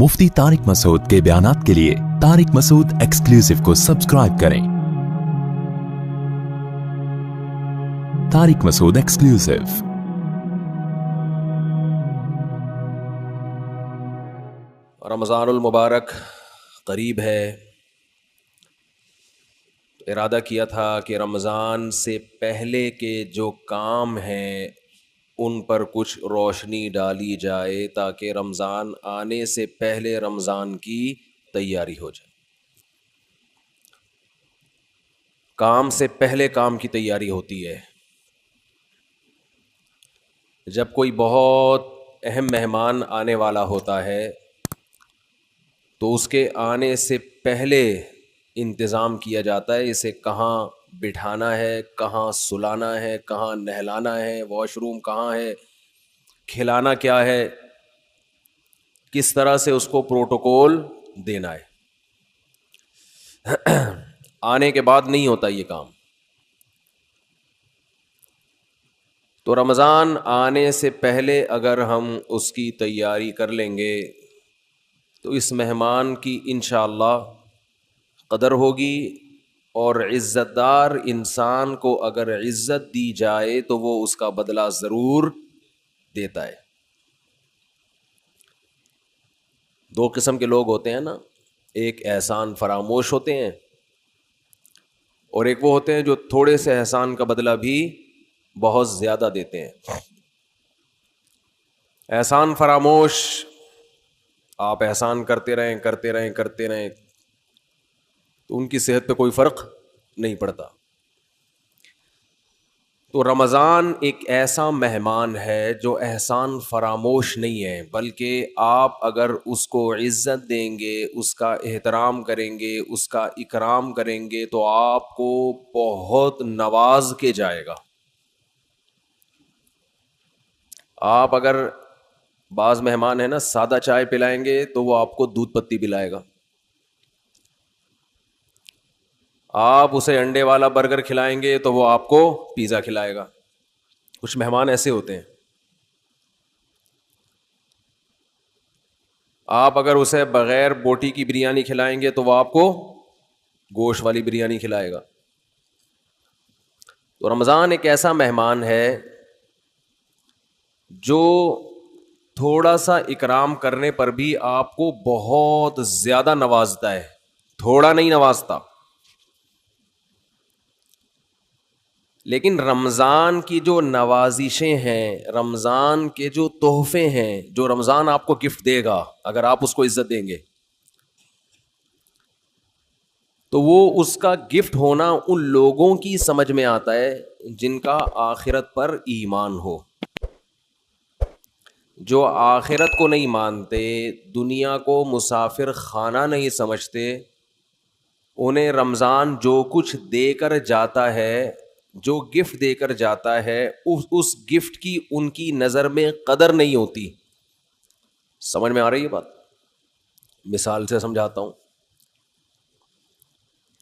مفتی طارق مسعود کے بیانات کے لیے طارق مسعود ایکسکلوسیو کو سبسکرائب کریں۔ طارق مسعود ایکسکلوسیو۔ رمضان المبارک قریب ہے، ارادہ کیا تھا کہ رمضان سے پہلے کے جو کام ہیں ان پر کچھ روشنی ڈالی جائے تاکہ رمضان آنے سے پہلے رمضان کی تیاری ہو جائے۔ کام سے پہلے کام کی تیاری ہوتی ہے۔ جب کوئی بہت اہم مہمان آنے والا ہوتا ہے تو اس کے آنے سے پہلے انتظام کیا جاتا ہے، اسے کہاں بٹھانا ہے، کہاں سلانا ہے، کہاں نہلانا ہے، واش روم کہاں ہے، کھلانا کیا ہے، کس طرح سے اس کو پروٹوکول دینا ہے۔ آنے کے بعد نہیں ہوتا یہ کام۔ تو رمضان آنے سے پہلے اگر ہم اس کی تیاری کر لیں گے تو اس مہمان کی انشاءاللہ قدر ہوگی، اور عزت دار انسان کو اگر عزت دی جائے تو وہ اس کا بدلہ ضرور دیتا ہے۔ دو قسم کے لوگ ہوتے ہیں نا، ایک احسان فراموش ہوتے ہیں اور ایک وہ ہوتے ہیں جو تھوڑے سے احسان کا بدلہ بھی بہت زیادہ دیتے ہیں۔ احسان فراموش، آپ احسان کرتے رہیں تو ان کی صحت پہ کوئی فرق نہیں پڑتا۔ تو رمضان ایک ایسا مہمان ہے جو احسان فراموش نہیں ہے، بلکہ آپ اگر اس کو عزت دیں گے، اس کا احترام کریں گے، اس کا اکرام کریں گے تو آپ کو بہت نواز کے جائے گا۔ آپ اگر بعض مہمان ہیں نا سادہ چائے پلائیں گے تو وہ آپ کو دودھ پتی پلائے گا، آپ اسے انڈے والا برگر کھلائیں گے تو وہ آپ کو پیزا کھلائے گا۔ کچھ مہمان ایسے ہوتے ہیں۔ آپ اگر اسے بغیر بوٹی کی بریانی کھلائیں گے تو وہ آپ کو گوشت والی بریانی کھلائے گا۔ تو رمضان ایک ایسا مہمان ہے جو تھوڑا سا اکرام کرنے پر بھی آپ کو بہت زیادہ نوازتا ہے، تھوڑا نہیں نوازتا۔ لیکن رمضان کی جو نوازشیں ہیں، رمضان کے جو تحفے ہیں، جو رمضان آپ کو گفٹ دے گا اگر آپ اس کو عزت دیں گے تو وہ اس کا گفٹ ہونا ان لوگوں کی سمجھ میں آتا ہے جن کا آخرت پر ایمان ہو۔ جو آخرت کو نہیں مانتے، دنیا کو مسافر خانہ نہیں سمجھتے، انہیں رمضان جو کچھ دے کر جاتا ہے، جو گفٹ دے کر جاتا ہے، اس گفٹ کی ان کی نظر میں قدر نہیں ہوتی۔ سمجھ میں آ رہی ہے بات؟ مثال سے سمجھاتا ہوں۔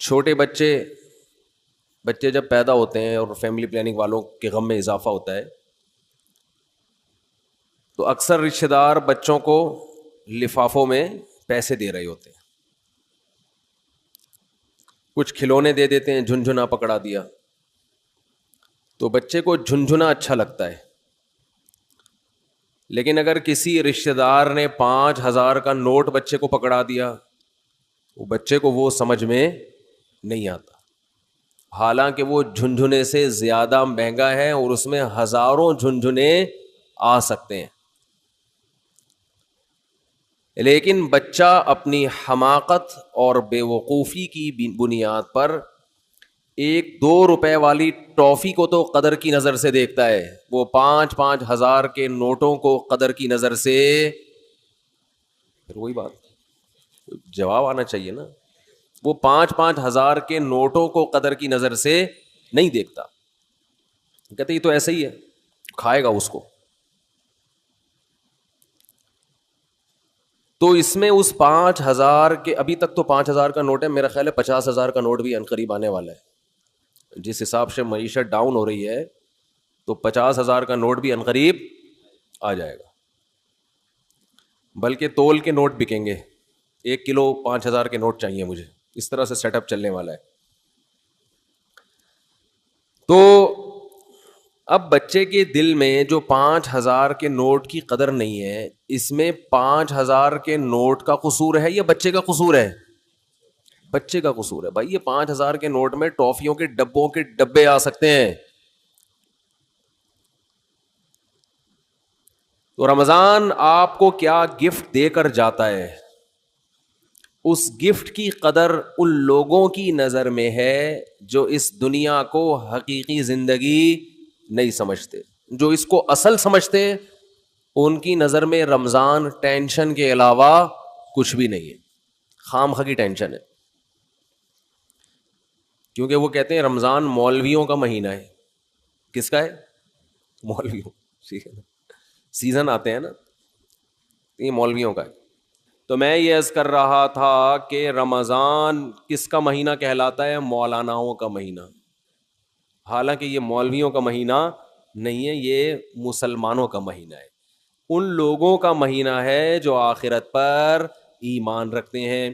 چھوٹے بچے جب پیدا ہوتے ہیں اور فیملی پلاننگ والوں کے غم میں اضافہ ہوتا ہے تو اکثر رشتہ دار بچوں کو لفافوں میں پیسے دے رہے ہوتے ہیں، کچھ کھلونے دے دیتے ہیں، جھنجھنا پکڑا دیا تو بچے کو جھنجھنا اچھا لگتا ہے۔ لیکن اگر کسی رشتہ دار نے 5,000 کا نوٹ بچے کو پکڑا دیا، وہ بچے کو وہ سمجھ میں نہیں آتا، حالانکہ وہ جھنجھنے سے زیادہ مہنگا ہے اور اس میں ہزاروں جھنجھنے آ سکتے ہیں۔ لیکن بچہ اپنی حماقت اور بے وقوفی کی بنیاد پر 1-2 روپے والی ٹافی کو تو قدر کی نظر سے دیکھتا ہے، وہ 5-5 ہزار کے نوٹوں کو قدر کی نظر سے، پھر وہی بات جواب آنا چاہیے نا، وہ 5-5 ہزار کے نوٹوں کو قدر کی نظر سے نہیں دیکھتا، کہتے یہ تو ایسا ہی ہے، کھائے گا اس کو۔ تو اس میں اس 5,000 کے، ابھی تک تو 5,000 کا نوٹ ہے، میرا خیال ہے 50,000 کا نوٹ بھی عنقریب آنے والا ہے۔ جس حساب سے معیشت ڈاؤن ہو رہی ہے تو 50,000 کا نوٹ بھی عنقریب آ جائے گا۔ بلکہ تول کے نوٹ بکیں گے, 1 کلو 5,000 کے نوٹ چاہیے مجھے, اس طرح سے سیٹ اپ چلنے والا ہے. تو اب بچے کے دل میں جو 5,000 کے نوٹ کی قدر نہیں ہے, اس میں 5,000 کے نوٹ کا قصور ہے یا بچے کا قصور ہے؟ بچے کا قصور ہے. بھائی یہ 5,000 کے نوٹ میں ٹافیوں کے ڈبوں کے ڈبے آ سکتے ہیں. تو رمضان آپ کو کیا گفٹ دے کر جاتا ہے, اس گفٹ کی قدر ان لوگوں کی نظر میں ہے جو اس دنیا کو حقیقی زندگی نہیں سمجھتے. جو اس کو اصل سمجھتے ان کی نظر میں رمضان ٹینشن کے علاوہ کچھ بھی نہیں ہے, خام خواہ کی ٹینشن ہے. کیونکہ وہ کہتے ہیں رمضان مولویوں کا مہینہ ہے. کس کا ہے؟ مولویوں. سیزن آتے ہیں نا, یہ مولویوں کا ہے. تو میں یہ عرض کر رہا تھا کہ رمضان کس کا مہینہ کہلاتا ہے؟ مولاناؤں کا مہینہ. حالانکہ یہ مولویوں کا مہینہ نہیں ہے, یہ مسلمانوں کا مہینہ ہے. ان لوگوں کا مہینہ ہے جو آخرت پر ایمان رکھتے ہیں,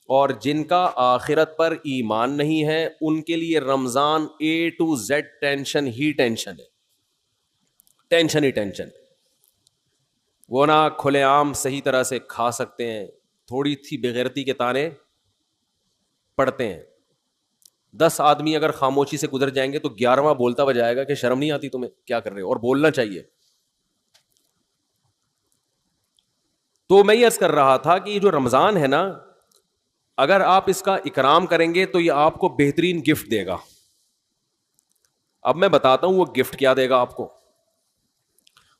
اور جن کا آخرت پر ایمان نہیں ہے ان کے لیے رمضان A to Z tension he tension ہے, ٹینشن ہی ٹینشن. وہ نہ کھلے عام صحیح طرح سے کھا سکتے ہیں, تھوڑی سی بغیرتی کے تانے پڑتے ہیں. 10 آدمی اگر خاموشی سے گزر جائیں گے تو 11واں بولتا ہوا جائے گا کہ شرم نہیں آتی تمہیں, کیا کر رہے ہو, اور بولنا چاہیے. تو میں یہ عرض کر رہا تھا کہ یہ جو رمضان ہے نا, اگر آپ اس کا اکرام کریں گے تو یہ آپ کو بہترین گفٹ دے گا. اب میں بتاتا ہوں وہ گفٹ کیا دے گا آپ کو.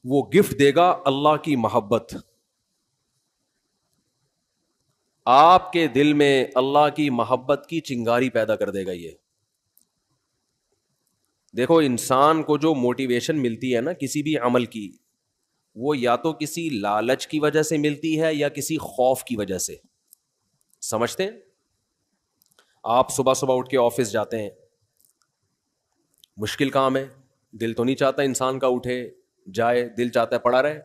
وہ گفٹ دے گا اللہ کی محبت. آپ کے دل میں اللہ کی محبت کی چنگاری پیدا کر دے گا. یہ دیکھو, انسان کو جو موٹیویشن ملتی ہے نا کسی بھی عمل کی, وہ یا تو کسی لالچ کی وجہ سے ملتی ہے یا کسی خوف کی وجہ سے. سمجھتے ہیں؟ آپ صبح صبح اٹھ کے آفس جاتے ہیں, مشکل کام ہے, دل تو نہیں چاہتا انسان کا اٹھے جائے, دل چاہتا ہے پڑا رہے,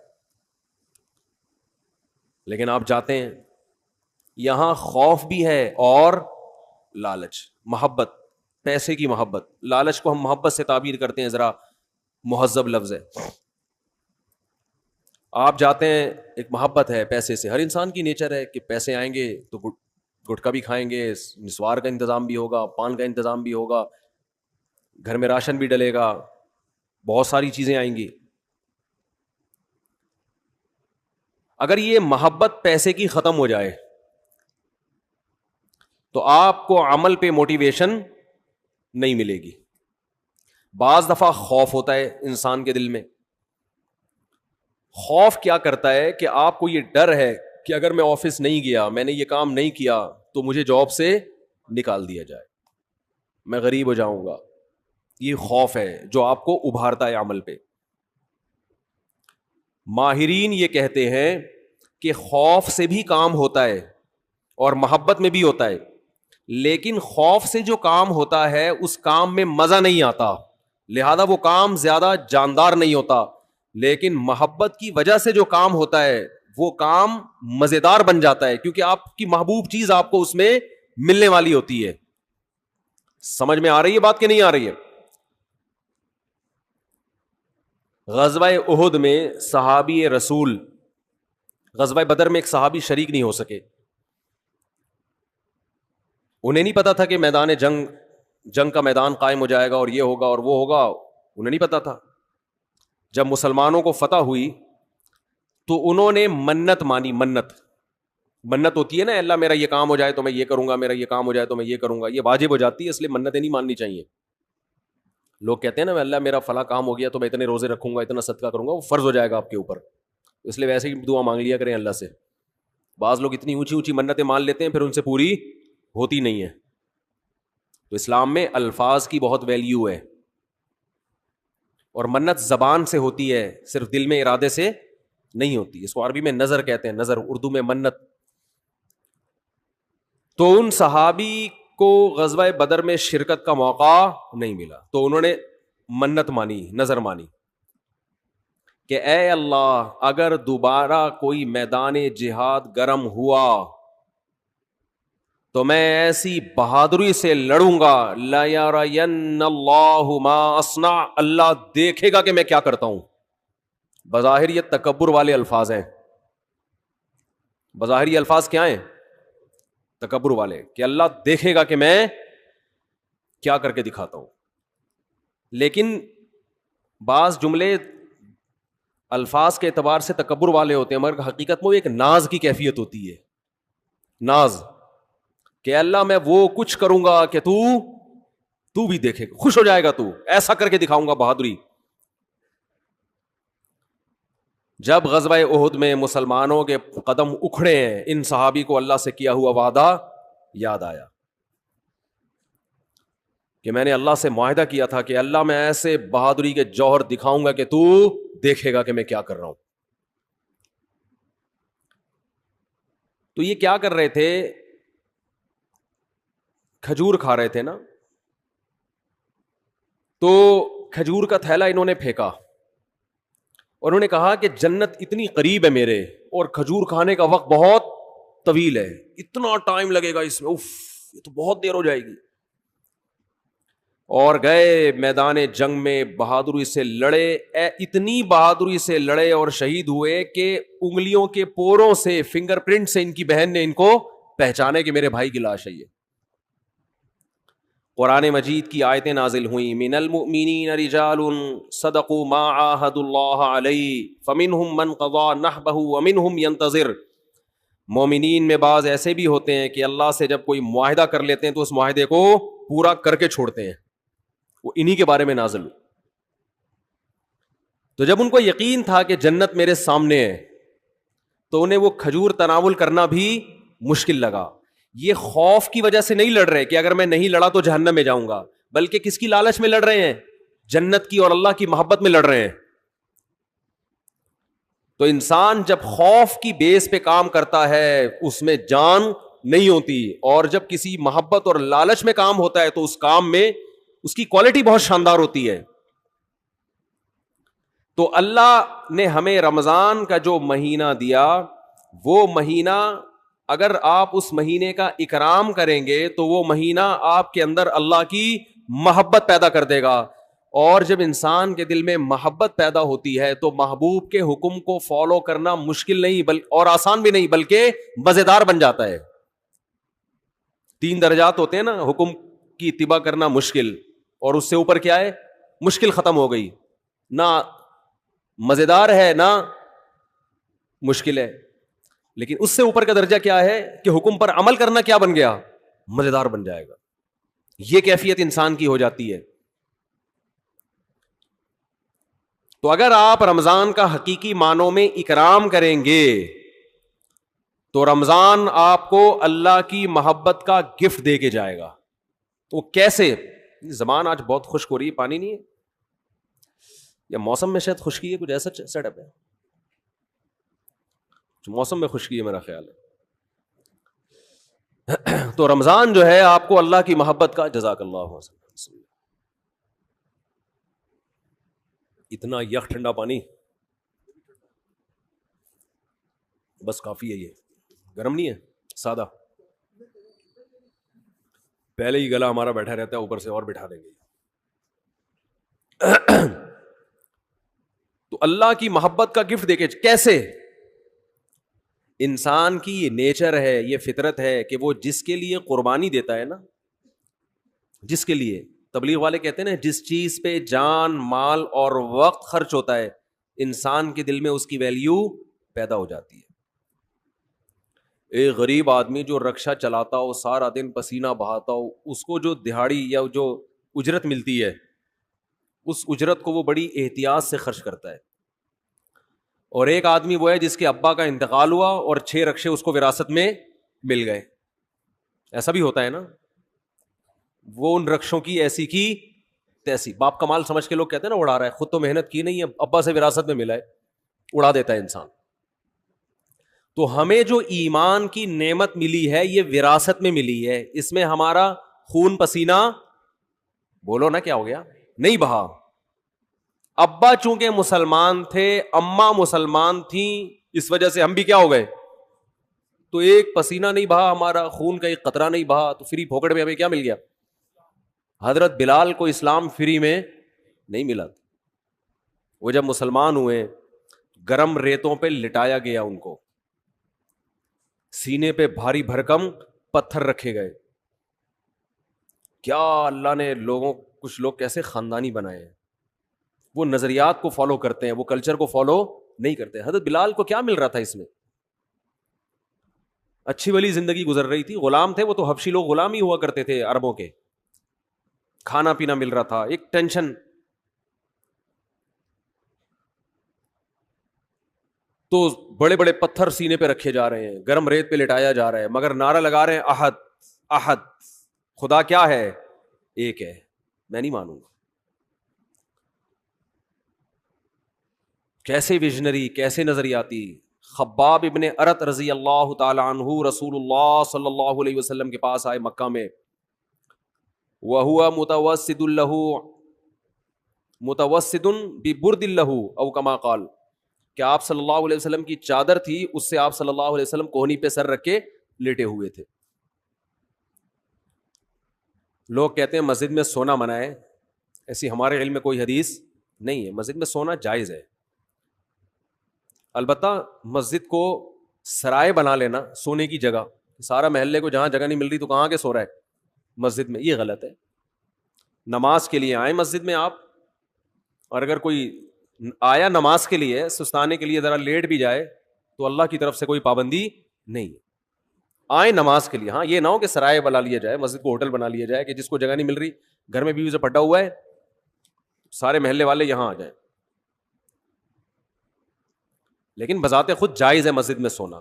لیکن آپ جاتے ہیں. یہاں خوف بھی ہے اور لالچ, محبت, پیسے کی محبت. لالچ کو ہم محبت سے تعبیر کرتے ہیں, ذرا مہذب لفظ ہے. آپ جاتے ہیں, ایک محبت ہے پیسے سے, ہر انسان کی نیچر ہے کہ پیسے آئیں گے تو گٹکا بھی کھائیں گے, نسوار کا انتظام بھی ہوگا, پان کا انتظام بھی ہوگا, گھر میں راشن بھی ڈلے گا, بہت ساری چیزیں آئیں گی. اگر یہ محبت پیسے کی ختم ہو جائے تو آپ کو عمل پہ موٹیویشن نہیں ملے گی. بعض دفعہ خوف ہوتا ہے انسان کے دل میں. خوف کیا کرتا ہے کہ آپ کو یہ ڈر ہے کہ اگر میں آفس نہیں گیا, میں نے یہ کام نہیں کیا تو مجھے جاب سے نکال دیا جائے, میں غریب ہو جاؤں گا. یہ خوف ہے جو آپ کو ابھارتا ہے عمل پہ. ماہرین یہ کہتے ہیں کہ خوف سے بھی کام ہوتا ہے اور محبت میں بھی ہوتا ہے, لیکن خوف سے جو کام ہوتا ہے اس کام میں مزہ نہیں آتا, لہذا وہ کام زیادہ جاندار نہیں ہوتا. لیکن محبت کی وجہ سے جو کام ہوتا ہے وہ کام مزیدار بن جاتا ہے, کیونکہ آپ کی محبوب چیز آپ کو اس میں ملنے والی ہوتی ہے. سمجھ میں آ رہی ہے بات کہ نہیں آ رہی ہے؟ غزوہ احد میں صحابی رسول, غزوہ بدر میں ایک صحابی شریک نہیں ہو سکے. انہیں نہیں پتا تھا کہ میدان جنگ کا میدان قائم ہو جائے گا اور یہ ہوگا اور وہ ہوگا, انہیں نہیں پتا تھا. جب مسلمانوں کو فتح ہوئی تو انہوں نے منت مانی. منت ہوتی ہے نا, اللہ میرا یہ کام ہو جائے تو میں یہ کروں گا, میرا یہ کام ہو جائے تو میں یہ کروں گا. یہ واجب ہو جاتی ہے, اس لیے منتیں نہیں ماننی چاہیے. لوگ کہتے ہیں نا اللہ میرا فلاں کام ہو گیا تو میں اتنے روزے رکھوں گا, اتنا صدقہ کروں گا, وہ فرض ہو جائے گا آپ کے اوپر, اس لیے ویسے ہی دعا مانگ لیا کریں اللہ سے. بعض لوگ اتنی اونچی اونچی منتیں مان لیتے ہیں پھر ان سے پوری ہوتی نہیں ہے. تو اسلام میں الفاظ کی بہت ویلیو ہے, اور منت زبان سے ہوتی ہے, صرف دل میں ارادے سے نہیں ہوتی. اس کو عربی میں نظر کہتے ہیں, نظر, اردو میں منت. تو ان صحابی کو غزوہ بدر میں شرکت کا موقع نہیں ملا تو انہوں نے منت مانی, نظر مانی کہ اے اللہ اگر دوبارہ کوئی میدان جہاد گرم ہوا تو میں ایسی بہادری سے لڑوں گا، لَيَرَيَنَّ اللَّهُ مَا أَصْنَعُ، اللہ دیکھے گا کہ میں کیا کرتا ہوں. بظاہر یہ تکبر والے الفاظ ہیں، بظاہر یہ الفاظ کیا ہیں؟ تکبر والے، کہ اللہ دیکھے گا کہ میں کیا کر کے دکھاتا ہوں. لیکن بعض جملے الفاظ کے اعتبار سے تکبر والے ہوتے ہیں، مگر حقیقت میں ایک ناز کی کیفیت ہوتی ہے. ناز کہ اللہ میں وہ کچھ کروں گا کہ تو بھی دیکھے گا، خوش ہو جائے گا، تو ایسا کر کے دکھاؤں گا بہادری. جب غزوہ احد میں مسلمانوں کے قدم اکھڑے ہیں، ان صحابی کو اللہ سے کیا ہوا وعدہ یاد آیا کہ میں نے اللہ سے معاہدہ کیا تھا کہ اللہ میں ایسے بہادری کے جوہر دکھاؤں گا کہ تو دیکھے گا کہ میں کیا کر رہا ہوں. تو یہ کیا کر رہے تھے؟ کھجور کھا رہے تھے نا، تو کھجور کا تھیلا انہوں نے پھینکا اور انہوں نے کہا کہ جنت اتنی قریب ہے میرے، اور کھجور کھانے کا وقت بہت طویل ہے، اتنا ٹائم لگے گا اس میں، اف یہ تو بہت دیر ہو جائے گی. اور گئے میدان جنگ میں، بہادری سے لڑے، اتنی بہادری سے لڑے اور شہید ہوئے کہ انگلیوں کے پوروں سے، فنگر پرنٹ سے ان کی بہن نے ان کو پہچانے کہ میرے بھائی کی لاش ہے یہ. قرآن مجید کی آیتیں نازل ہوئیں، من المؤمنین رجال صدقوا ما عاہدوا اللہ علیہ فمنہم من قضى نحبہ ومنہم ینتظر. مومنین میں بعض ایسے بھی ہوتے ہیں کہ اللہ سے جب کوئی معاہدہ کر لیتے ہیں تو اس معاہدے کو پورا کر کے چھوڑتے ہیں، وہ انہی کے بارے میں نازل ہوئی. تو جب ان کو یقین تھا کہ جنت میرے سامنے ہے تو انہیں وہ کھجور تناول کرنا بھی مشکل لگا. یہ خوف کی وجہ سے نہیں لڑ رہے کہ اگر میں نہیں لڑا تو جہنم میں جاؤں گا، بلکہ کس کی لالچ میں لڑ رہے ہیں؟ جنت کی اور اللہ کی محبت میں لڑ رہے ہیں. تو انسان جب خوف کی بیس پہ کام کرتا ہے اس میں جان نہیں ہوتی، اور جب کسی محبت اور لالچ میں کام ہوتا ہے تو اس کام میں اس کی کوالٹی بہت شاندار ہوتی ہے. تو اللہ نے ہمیں رمضان کا جو مہینہ دیا، وہ مہینہ اگر آپ اس مہینے کا اکرام کریں گے تو وہ مہینہ آپ کے اندر اللہ کی محبت پیدا کر دے گا. اور جب انسان کے دل میں محبت پیدا ہوتی ہے تو محبوب کے حکم کو فالو کرنا مشکل نہیں اور آسان بھی نہیں، بلکہ مزیدار بن جاتا ہے. 3 درجات ہوتے ہیں نا، حکم کی اتباع کرنا مشکل، اور اس سے اوپر کیا ہے؟ مشکل ختم ہو گئی، نہ مزیدار ہے نہ مشکل ہے. لیکن اس سے اوپر کا درجہ کیا ہے کہ حکم پر عمل کرنا کیا بن گیا؟ مزیدار بن جائے گا. یہ کیفیت انسان کی ہو جاتی ہے. تو اگر آپ رمضان کا حقیقی معنوں میں اکرام کریں گے تو رمضان آپ کو اللہ کی محبت کا گفٹ دے کے جائے گا. تو کیسے؟ زبان آج بہت خشک ہو رہی ہے، پانی نہیں ہے یا موسم میں شاید خشکی ہے، کچھ ایسا سیٹ اپ ہے، موسم میں خشکی ہے میرا خیال ہے. تو رمضان جو ہے آپ کو اللہ کی محبت کا، جزاک اللہ خیر. اتنا یخ ٹھنڈا پانی بس کافی ہے، یہ گرم نہیں ہے، سادہ. پہلے ہی گلا ہمارا بیٹھا رہتا ہے، اوپر سے اور بٹھا دیں گے. تو اللہ کی محبت کا گفٹ دے کے کیسے؟ انسان کی یہ نیچر ہے، یہ فطرت ہے کہ وہ جس کے لیے قربانی دیتا ہے نا، جس کے لیے، تبلیغ والے کہتے ہیں نا، جس چیز پہ جان، مال اور وقت خرچ ہوتا ہے انسان کے دل میں اس کی ویلیو پیدا ہو جاتی ہے. ایک غریب آدمی جو رکشہ چلاتا ہو، سارا دن پسینہ بہاتا ہو، اس کو جو دہاڑی یا جو اجرت ملتی ہے اس اجرت کو وہ بڑی احتیاط سے خرچ کرتا ہے. اور ایک آدمی وہ ہے جس کے ابا کا انتقال ہوا اور 6 رکشے اس کو وراثت میں مل گئے. ایسا بھی ہوتا ہے نا، وہ ان رکشوں کی ایسی کی تیسی، باپ کا مال سمجھ کے لوگ کہتے ہیں نا اڑا رہا ہے، خود تو محنت کی نہیں ہے، ابا سے وراثت میں ملا ہے، اڑا دیتا ہے انسان. تو ہمیں جو ایمان کی نعمت ملی ہے یہ وراثت میں ملی ہے، اس میں ہمارا خون پسینہ، بولو نا کیا ہو گیا، نہیں بہا. ابا چونکہ مسلمان تھے، اماں مسلمان تھیں، اس وجہ سے ہم بھی کیا ہو گئے؟ تو ایک پسینہ نہیں بہا ہمارا، خون کا ایک قطرہ نہیں بہا، تو فری پھوکڑ میں ہمیں کیا مل گیا؟ حضرت بلال کو اسلام فری میں نہیں ملا. وہ جب مسلمان ہوئے گرم ریتوں پہ لٹایا گیا، ان کو سینے پہ بھاری بھرکم پتھر رکھے گئے. کیا اللہ نے کچھ لوگ کیسے خاندانی بنائے ہیں، وہ نظریات کو فالو کرتے ہیں، وہ کلچر کو فالو نہیں کرتے. حضرت بلال کو کیا مل رہا تھا اس میں؟ اچھی بلی زندگی گزر رہی تھی، غلام تھے وہ تو، حبشی لوگ غلام ہی ہوا کرتے تھے عربوں کے، کھانا پینا مل رہا تھا، ایک ٹینشن. تو بڑے بڑے پتھر سینے پہ رکھے جا رہے ہیں، گرم ریت پہ لٹایا جا رہا ہے، مگر نعرہ لگا رہے ہیں احد احد، خدا کیا ہے؟ ایک ہے، میں نہیں مانوں گا. کیسے ویژنری، کیسے نظریاتی. خباب ابن ارت رضی اللہ تعالی عنہ رسول اللہ صلی اللہ علیہ وسلم کے پاس آئے مکہ میں، وَهُوَ مُتَوَسِّدٌ لَهُ مُتَوَسِّدٌ بِبُرْدٍ لَهُ او کما قال، کہ آپ صلی اللہ علیہ وسلم کی چادر تھی، اس سے آپ صلی اللہ علیہ وسلم کوہنی پہ سر رکھ کے لیٹے ہوئے تھے. لوگ کہتے ہیں مسجد میں سونا منع ہے، ایسی ہمارے علم میں کوئی حدیث نہیں ہے. مسجد میں سونا جائز ہے، البتہ مسجد کو سرائے بنا لینا سونے کی جگہ، سارا محلے کو جہاں جگہ نہیں مل رہی تو کہاں کے سو رہا ہے مسجد میں، یہ غلط ہے. نماز کے لیے آئیں مسجد میں آپ، اور اگر کوئی آیا نماز کے لیے سستانے کے لیے ذرا لیٹ بھی جائے تو اللہ کی طرف سے کوئی پابندی نہیں. آئیں نماز کے لیے. ہاں یہ نہ ہو کہ سرائے بنا لیا جائے، مسجد کو ہوٹل بنا لیا جائے کہ جس کو جگہ نہیں مل رہی، گھر میں بیوی سے پھٹا ہوا ہے، سارے محلے والے یہاں آ جائیں. لیکن بذات خود جائز ہے مسجد میں سونا.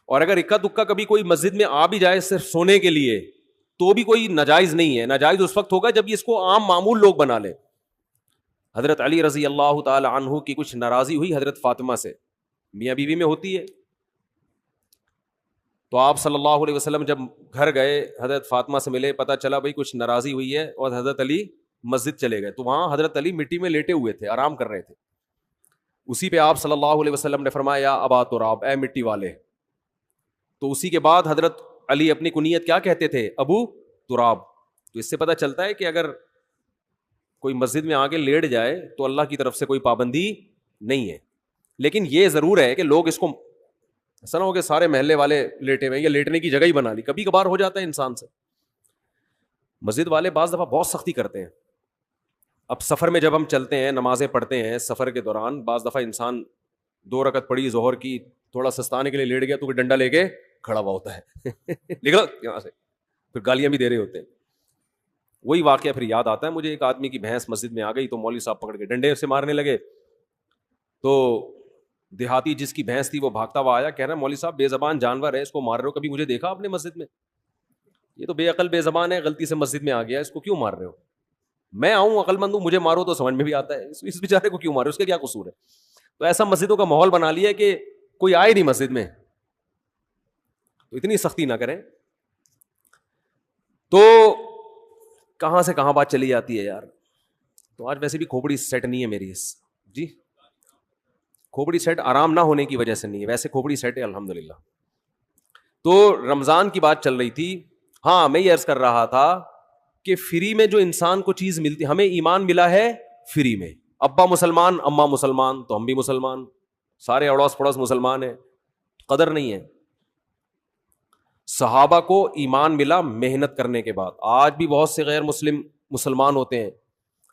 اور اگر اکا دکا کبھی کوئی مسجد میں آ بھی جائے صرف سونے کے لیے تو بھی کوئی ناجائز نہیں ہے. ناجائز اس وقت ہوگا جب اس کو عام معمول لوگ بنا لیں. حضرت علی رضی اللہ تعالی عنہ کی کچھ ناراضی ہوئی حضرت فاطمہ سے، میاں بیوی میں ہوتی ہے. تو آپ صلی اللہ علیہ وسلم جب گھر گئے حضرت فاطمہ سے ملے، پتہ چلا بھائی کچھ ناراضی ہوئی ہے، اور حضرت علی مسجد چلے گئے. تو وہاں حضرت علی مٹی میں لیٹے ہوئے تھے، آرام کر رہے تھے. اسی پہ آپ صلی اللہ علیہ وسلم نے فرمایا یا ابا تراب، اے مٹی والے. تو اسی کے بعد حضرت علی اپنی کنیت کیا کہتے تھے؟ ابو تراب. تو اس سے پتہ چلتا ہے کہ اگر کوئی مسجد میں آگے لیٹ جائے تو اللہ کی طرف سے کوئی پابندی نہیں ہے. لیکن یہ ضرور ہے کہ لوگ اس کو ایسا نہ ہو کہ سارے محلے والے لیٹے ہوئے، یا لیٹنے کی جگہ ہی بنا لی. کبھی کبھار ہو جاتا ہے انسان سے. مسجد والے بعض دفعہ بہت سختی کرتے ہیں. اب سفر میں جب ہم چلتے ہیں، نمازیں پڑھتے ہیں سفر کے دوران، بعض دفعہ انسان 2 رکعت پڑھی ظہر کی، تھوڑا سستانے کے لیے لیٹ گیا تو ڈنڈا لے کے کھڑا ہوا ہوتا ہے نکلو یہاں سے، پھر گالیاں بھی دے رہے ہوتے ہیں. وہی واقعہ پھر یاد آتا ہے مجھے. ایک آدمی کی بھینس مسجد میں آ گئی تو مولوی صاحب پکڑ کے ڈنڈے سے مارنے لگے. تو دیہاتی جس کی بھینس تھی وہ بھاگتا ہوا آیا، کہہ رہا مولوی صاحب بے زبان جانور ہے، اس کو مار رہے ہو، کبھی مجھے دیکھا آپ نے مسجد میں؟ یہ تو بے عقل بے زبان ہے، غلطی سے مسجد میں آ گیا، اس کو کیوں مار رہے ہو؟ میں آؤں عقل مند ہوں، مجھے مارو تو سمجھ میں بھی آتا ہے، اس بیچارے کو کیوں مارے، اس کا کیا قصور ہے؟ تو ایسا مسجدوں کا ماحول بنا لیا کہ کوئی آئے نہیں مسجد میں. تو اتنی سختی نہ کریں. تو کہاں سے کہاں بات چلی جاتی ہے یار. تو آج ویسے بھی کھوپڑی سیٹ نہیں ہے میری جی، کھوپڑی سیٹ آرام نہ ہونے کی وجہ سے نہیں ہے، ویسے کھوپڑی سیٹ ہے الحمدللہ. تو رمضان کی بات چل رہی تھی. ہاں میں یہ عرض کر رہا تھا کہ فری میں جو انسان کو چیز ملتی، ہمیں ایمان ملا ہے فری میں. ابا مسلمان اماں مسلمان تو ہم بھی مسلمان، سارے اڑوس پڑوس مسلمان ہیں، قدر نہیں ہے. صحابہ کو ایمان ملا محنت کرنے کے بعد. آج بھی بہت سے غیر مسلمان ہوتے ہیں.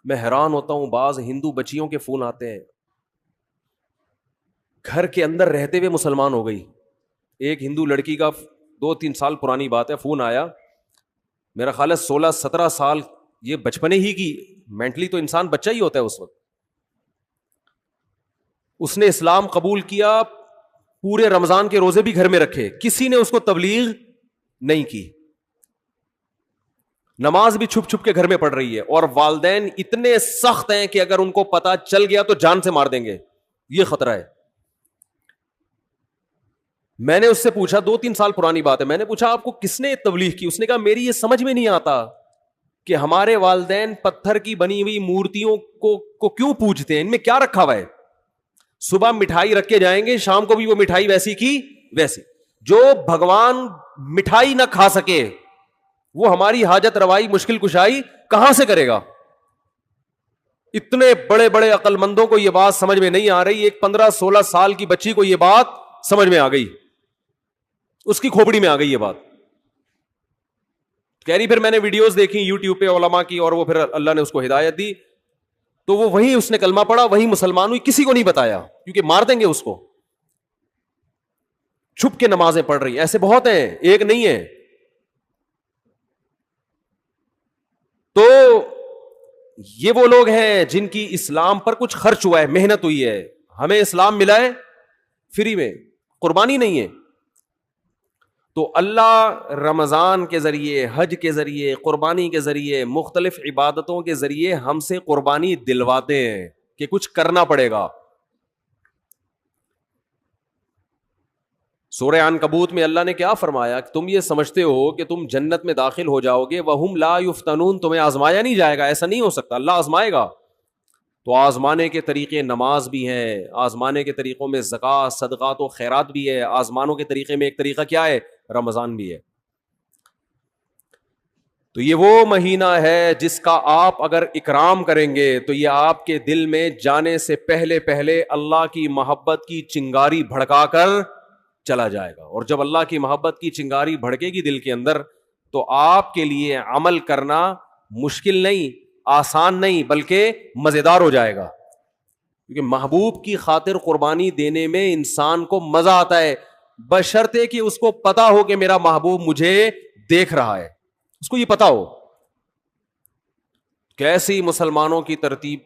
میں حیران ہوتا ہوں، بعض ہندو بچیوں کے فون آتے ہیں، گھر کے اندر رہتے ہوئے مسلمان ہو گئی. ایک ہندو لڑکی کا 2-3 سال پرانی بات ہے، فون آیا، میرا خیال ہے 16-17 سال، یہ بچپنے ہی کی، مینٹلی تو انسان بچہ ہی ہوتا ہے اس وقت. اس نے اسلام قبول کیا، پورے رمضان کے روزے بھی گھر میں رکھے، کسی نے اس کو تبلیغ نہیں کی، نماز بھی چھپ چھپ کے گھر میں پڑھ رہی ہے. اور والدین اتنے سخت ہیں کہ اگر ان کو پتا چل گیا تو جان سے مار دیں گے، یہ خطرہ ہے. میں نے اس سے پوچھا، 2-3 سال پرانی بات ہے، میں نے پوچھا آپ کو کس نے تبلیغ کی؟ اس نے کہا میری یہ سمجھ میں نہیں آتا کہ ہمارے والدین پتھر کی بنی ہوئی مورتیوں کو کیوں پوجتے ہیں, ان میں کیا رکھا ہوا ہے؟ صبح مٹھائی رکھ کے جائیں گے, شام کو بھی وہ مٹھائی ویسی کی ویسی. جو بھگوان مٹھائی نہ کھا سکے وہ ہماری حاجت روائی مشکل کشائی کہاں سے کرے گا؟ اتنے بڑے بڑے عقل مندوں کو یہ بات سمجھ میں نہیں آ رہی, ایک 15-16 سال کی بچی کو یہ بات سمجھ میں آ گئی, اس کی کھوپڑی میں آ گئی یہ بات. کہہ رہی پھر میں نے ویڈیوز دیکھی یوٹیوب پہ علماء کی, اور وہ پھر اللہ نے اس کو ہدایت دی, تو وہ وہیں اس نے کلمہ پڑھا, وہیں مسلمان ہوئی, کسی کو نہیں بتایا کیونکہ مار دیں گے اس کو. چھپ کے نمازیں پڑھ رہی, ایسے بہت ہیں, ایک نہیں ہے. تو یہ وہ لوگ ہیں جن کی اسلام پر کچھ خرچ ہوا ہے, محنت ہوئی ہے. ہمیں اسلام ملا ہے فری میں, قربانی نہیں ہے. تو اللہ رمضان کے ذریعے, حج کے ذریعے, قربانی کے ذریعے, مختلف عبادتوں کے ذریعے ہم سے قربانی دلواتے ہیں کہ کچھ کرنا پڑے گا. سورہ عنکبوت میں اللہ نے کیا فرمایا کہ تم یہ سمجھتے ہو کہ تم جنت میں داخل ہو جاؤ گے, وَهُمْ لَا يُفْتَنُونَ, تمہیں آزمایا نہیں جائے گا, ایسا نہیں ہو سکتا, اللہ آزمائے گا. تو آزمانے کے طریقے نماز بھی ہیں, آزمانے کے طریقوں میں زکوٰۃ, صدقات و خیرات بھی ہے, آزمانوں کے طریقے میں ایک طریقہ کیا ہے؟ رمضان بھی ہے. تو یہ وہ مہینہ ہے جس کا آپ اگر اکرام کریں گے تو یہ آپ کے دل میں جانے سے پہلے پہلے اللہ کی محبت کی چنگاری بھڑکا کر چلا جائے گا. اور جب اللہ کی محبت کی چنگاری بھڑکے گی دل کے اندر تو آپ کے لیے عمل کرنا مشکل نہیں, آسان نہیں, بلکہ مزیدار ہو جائے گا. کیونکہ محبوب کی خاطر قربانی دینے میں انسان کو مزہ آتا ہے, بشرطے کہ اس کو پتا ہو کہ میرا محبوب مجھے دیکھ رہا ہے, اس کو یہ پتا ہو. کیسی مسلمانوں کی ترتیب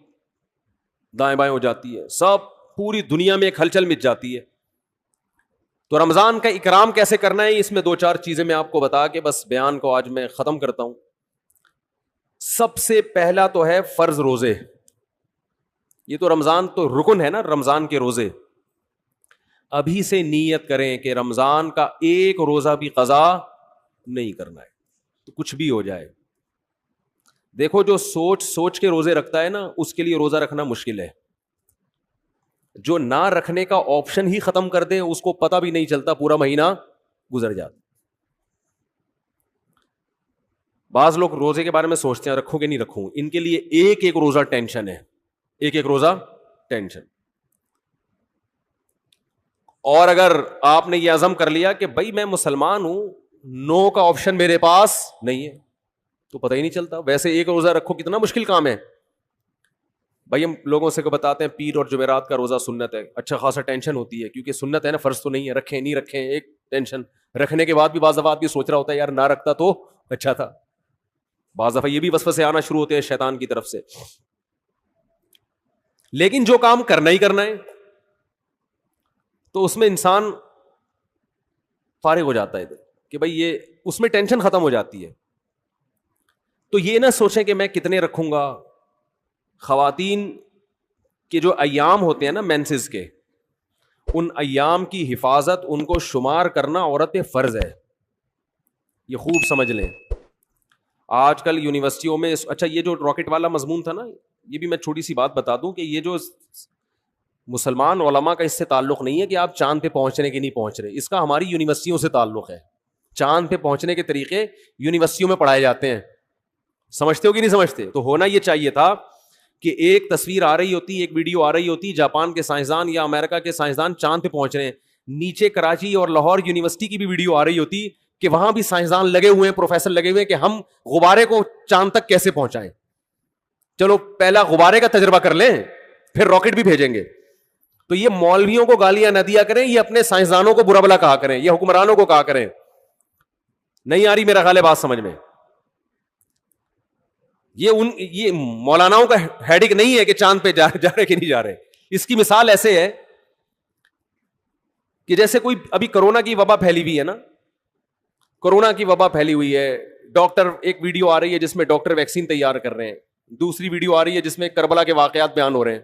دائیں بائیں ہو جاتی ہے, سب پوری دنیا میں ایک ہلچل مچ جاتی ہے. تو رمضان کا اکرام کیسے کرنا ہے, اس میں 2-4 چیزیں میں آپ کو بتا کے بس بیان کو آج میں ختم کرتا ہوں. سب سے پہلا تو ہے فرض روزے. یہ تو رمضان تو رکن ہے نا, رمضان کے روزے. ابھی سے نیت کریں کہ رمضان کا ایک روزہ بھی قضا نہیں کرنا ہے, تو کچھ بھی ہو جائے. دیکھو جو سوچ کے روزے رکھتا ہے نا, اس کے لیے روزہ رکھنا مشکل ہے. جو نہ رکھنے کا آپشن ہی ختم کر دے, اس کو پتہ بھی نہیں چلتا, پورا مہینہ گزر جاتا. بعض لوگ روزے کے بارے میں سوچتے ہیں رکھوں کہ نہیں رکھوں, ان کے لیے ایک ایک روزہ ٹینشن ہے, ایک ایک روزہ ٹینشن. اور اگر آپ نے یہ عزم کر لیا کہ بھائی میں مسلمان ہوں, نو کا آپشن میرے پاس نہیں ہے, تو پتہ ہی نہیں چلتا. ویسے ایک روزہ رکھو کتنا مشکل کام ہے بھائی. ہم لوگوں سے بتاتے ہیں پیر اور جمعرات کا روزہ سنت ہے, اچھا خاصا ٹینشن ہوتی ہے کیونکہ سنت ہے نا, فرض تو نہیں ہے, رکھیں نہیں رکھیں ایک ٹینشن. رکھنے کے بعد بھی بعض دفعہ بھی سوچ رہا ہوتا ہے یار نہ رکھتا تو اچھا تھا. بعض دفعہ یہ بھی وسوسے آنا شروع ہوتے ہیں شیطان کی طرف سے. لیکن جو کام کرنا ہی کرنا ہے تو اس میں انسان فارغ ہو جاتا ہے کہ بھائی یہ اس میں ٹینشن ختم ہو جاتی ہے. تو یہ نہ سوچیں کہ میں کتنے رکھوں گا. خواتین کے جو ایام ہوتے ہیں نا مینسز کے, ان ایام کی حفاظت, ان کو شمار کرنا عورت پہ فرض ہے. یہ خوب سمجھ لیں. آج کل یونیورسٹیوں میں, اچھا یہ جو راکٹ والا مضمون تھا نا, یہ بھی میں چھوٹی سی بات بتا دوں کہ یہ جو مسلمان علماء کا اس سے تعلق نہیں ہے کہ آپ چاند پہ پہنچ رہے کہ نہیں پہنچ رہے, اس کا ہماری یونیورسٹیوں سے تعلق ہے. چاند پہ پہنچنے کے طریقے یونیورسٹیوں میں پڑھائے جاتے ہیں. سمجھتے ہو کہ نہیں سمجھتے؟ تو ہونا یہ چاہیے تھا کہ ایک تصویر آ رہی ہوتی, ایک ویڈیو آ رہی ہوتی, جاپان کے سائنسدان یا امریکہ کے سائنسدان چاند پہ پہنچ رہے ہیں, نیچے کراچی اور لاہور یونیورسٹی کی بھی ویڈیو آ رہی ہوتی کہ وہاں بھی سائنسدان لگے ہوئے ہیں, پروفیسر لگے ہوئے ہیں کہ ہم غبارے کو چاند تک کیسے پہنچائیں. چلو پہلا غبارے کا تجربہ کر لیں, پھر راکٹ بھی بھیجیں گے. تو یہ مولویوں کو گالیاں نہ دیا کریں, یہ اپنے سائنسدانوں کو برا بلا کہا کریں, یہ حکمرانوں کو کہا کریں. نہیں آ رہی میرا خیال ہے بات سمجھ میں؟ یہ مولاناؤں کا ہیڈک نہیں ہے کہ چاند پہ جا رہے کہ نہیں جا رہے. اس کی مثال ایسے ہے کہ جیسے کوئی ابھی کرونا کی وبا پھیلی ہوئی ہے نا, کرونا کی وبا پھیلی ہوئی ہے, ڈاکٹر, ایک ویڈیو آ رہی ہے جس میں ڈاکٹر ویکسین تیار کر رہے ہیں, دوسری ویڈیو آ رہی ہے جس میں کربلا کے واقعات بیان ہو رہے ہیں,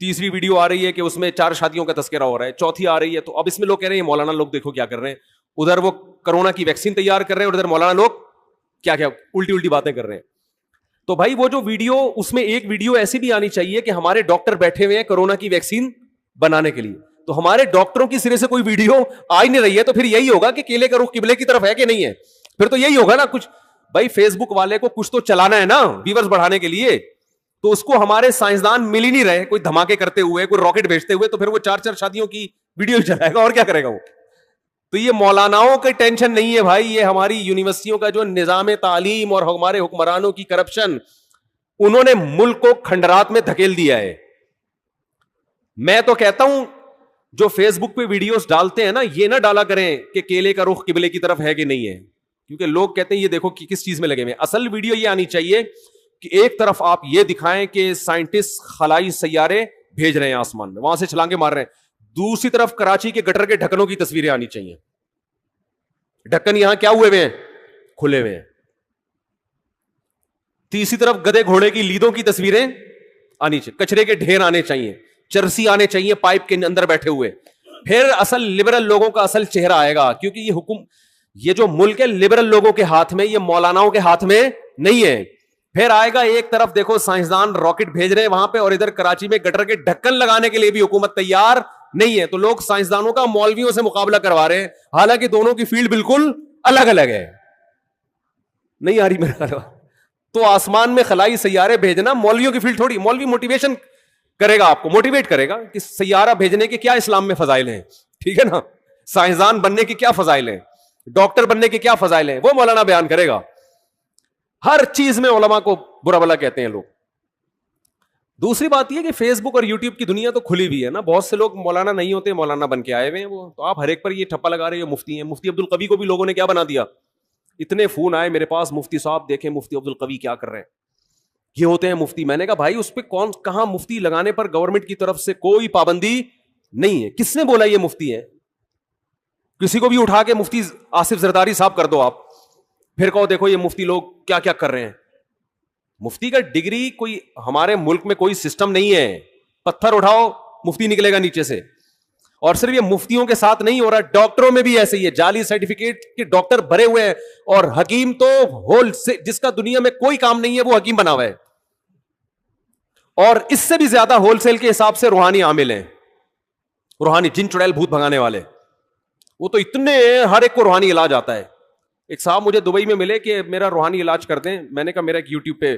تیسری ویڈیو آ رہی ہے کہ اس میں 4 شادیوں کا تذکرہ ہو رہا ہے, چوتھی آ رہی ہے. تو اب اس میں لوگ کہہ رہے ہیں مولانا لوگ دیکھو کیا کر رہے ہیں, ادھر وہ کرونا کی ویکسین تیار کر رہے ہیں اور ادھر مولانا لوگ کیا کیا الٹی الٹی باتیں کر رہے ہیں. تو بھائی وہ جو ویڈیو, اس میں ایک ویڈیو ایسی بھی آنی چاہیے کہ ہمارے ڈاکٹر بیٹھے ہوئے ہیں کورونا کی ویکسین بنانے کے لیے, تو ہمارے ڈاکٹروں کی سرے سے کوئی ویڈیو آ ہی نہیں رہی ہے, تو پھر یہی ہوگا کہ کیلے کا رخ قبلے کی طرف ہے کہ نہیں ہے, پھر تو یہی ہوگا نا. کچھ بھائی فیس بک والے کو کچھ تو چلانا ہے نا ویورز بڑھانے کے لیے, تو اس کو ہمارے سائنسدان مل ہی نہیں رہے, کوئی دھماکے کرتے ہوئے, کوئی راکٹ بھیجتے ہوئے, تو پھر وہ 4 شادیوں کی ویڈیو چلائے گا اور کیا کرے گا وہ. تو یہ مولاناؤں کی ٹینشن نہیں ہے بھائی, یہ ہماری یونیورسٹیوں کا جو نظام تعلیم اور ہمارے حکمرانوں کی کرپشن, انہوں نے ملک کو کھنڈرات میں دھکیل دیا ہے. میں تو کہتا ہوں جو فیس بک پہ ویڈیوز ڈالتے ہیں نا, یہ نہ ڈالا کریں کہ کیلے کا رخ قبلے کی طرف ہے کہ نہیں ہے, کیونکہ لوگ کہتے ہیں یہ دیکھو کہ کس چیز میں لگے ہوئے. اصل ویڈیو یہ آنی چاہیے کہ ایک طرف آپ یہ دکھائیں کہ سائنٹسٹ خلائی سیارے بھیج رہے ہیں آسمان میں, وہاں سے چھلانگے مار رہے ہیں, دوسری طرف کراچی کے گٹر کے ڈھکنوں کی تصویریں آنی چاہیے. ڈھکن یہاں کیا ہوئے ہوئے ہیں, کھلے ہوئے ہیں. تیسری طرف گدے گھوڑے کی لیدوں کی تصویریں آنی چاہیے, کچرے کے ڈھیر آنے چاہیے, چرسی آنے چاہیے پائپ کے اندر بیٹھے ہوئے. پھر اصل لبرل لوگوں کا اصل چہرہ آئے گا, کیونکہ یہ حکم, یہ جو ملک ہے لبرل لوگوں کے ہاتھ میں, یہ مولاناؤں کے ہاتھ میں نہیں ہے. پھر آئے گا ایک طرف دیکھو سائنسدان راکٹ بھیج رہے ہیں وہاں پہ, اور ادھر کراچی میں گٹر کے ڈھکن لگانے کے لیے بھی حکومت تیار نہیں ہے. تو لوگ سائنسدانوں کا مولویوں سے مقابلہ کروا رہے ہیں, حالانکہ دونوں کی فیلڈ بالکل الگ الگ ہے. نہیں آ رہی میرا خیال. تو آسمان میں خلائی سیارے بھیجنا مولویوں کی فیلڈ تھوڑی. مولوی موٹیویشن کرے گا, آپ کو موٹیویٹ کرے گا کہ سیارہ بھیجنے کے کیا اسلام میں فضائل ہیں, ٹھیک ہے نا, سائنسدان بننے کے کیا فضائل ہیں, ڈاکٹر بننے کے کیا فضائل ہیں, وہ مولانا بیان کرے گا. ہر چیز میں علماء کو برا بھلا کہتے ہیں لوگ. دوسری بات یہ کہ فیس بک اور یوٹیوب کی دنیا تو کھلی بھی ہے نا, بہت سے لوگ مولانا نہیں ہوتے, مولانا بن کے آئے ہوئے ہیں وہ, تو آپ ہر ایک پر یہ ٹھپا لگا رہے ہیں مفتی ہیں. مفتی عبد القوی کو بھی لوگوں نے کیا بنا دیا, اتنے فون آئے میرے پاس, مفتی صاحب دیکھیں مفتی عبد القوی کیا کر رہے ہیں, یہ ہوتے ہیں مفتی. میں نے کہا بھائی اس پہ کون کہاں مفتی لگانے پر گورنمنٹ کی طرف سے کوئی پابندی نہیں ہے. کس نے بولا یہ مفتی ہے؟ کسی کو بھی اٹھا کے مفتی آصف زرداری صاحب کر دو آپ, پھر کہو دیکھو یہ مفتی لوگ کیا کیا کر رہے ہیں. مفتی کا ڈگری کوئی ہمارے ملک میں کوئی سسٹم نہیں ہے, پتھر اٹھاؤ مفتی نکلے گا نیچے سے. اور صرف یہ مفتیوں کے ساتھ نہیں ہو رہا, ڈاکٹروں میں بھی ایسے ہی ہے, جعلی سرٹیفکیٹ کے ڈاکٹر بھرے ہوئے ہیں, اور حکیم تو ہول سے, جس کا دنیا میں کوئی کام نہیں ہے وہ حکیم بنا ہوا ہے. اور اس سے بھی زیادہ ہول سیل کے حساب سے روحانی عامل ہیں, روحانی جن چڑیل بھوت بھگانے والے, وہ تو اتنے ہر ایک کو روحانی علاج آتا ہے. ایک صاحب مجھے دبئی میں ملے کہ میرا روحانی علاج کر دیں. میں نے کہا میرا ایک یوٹیوب پہ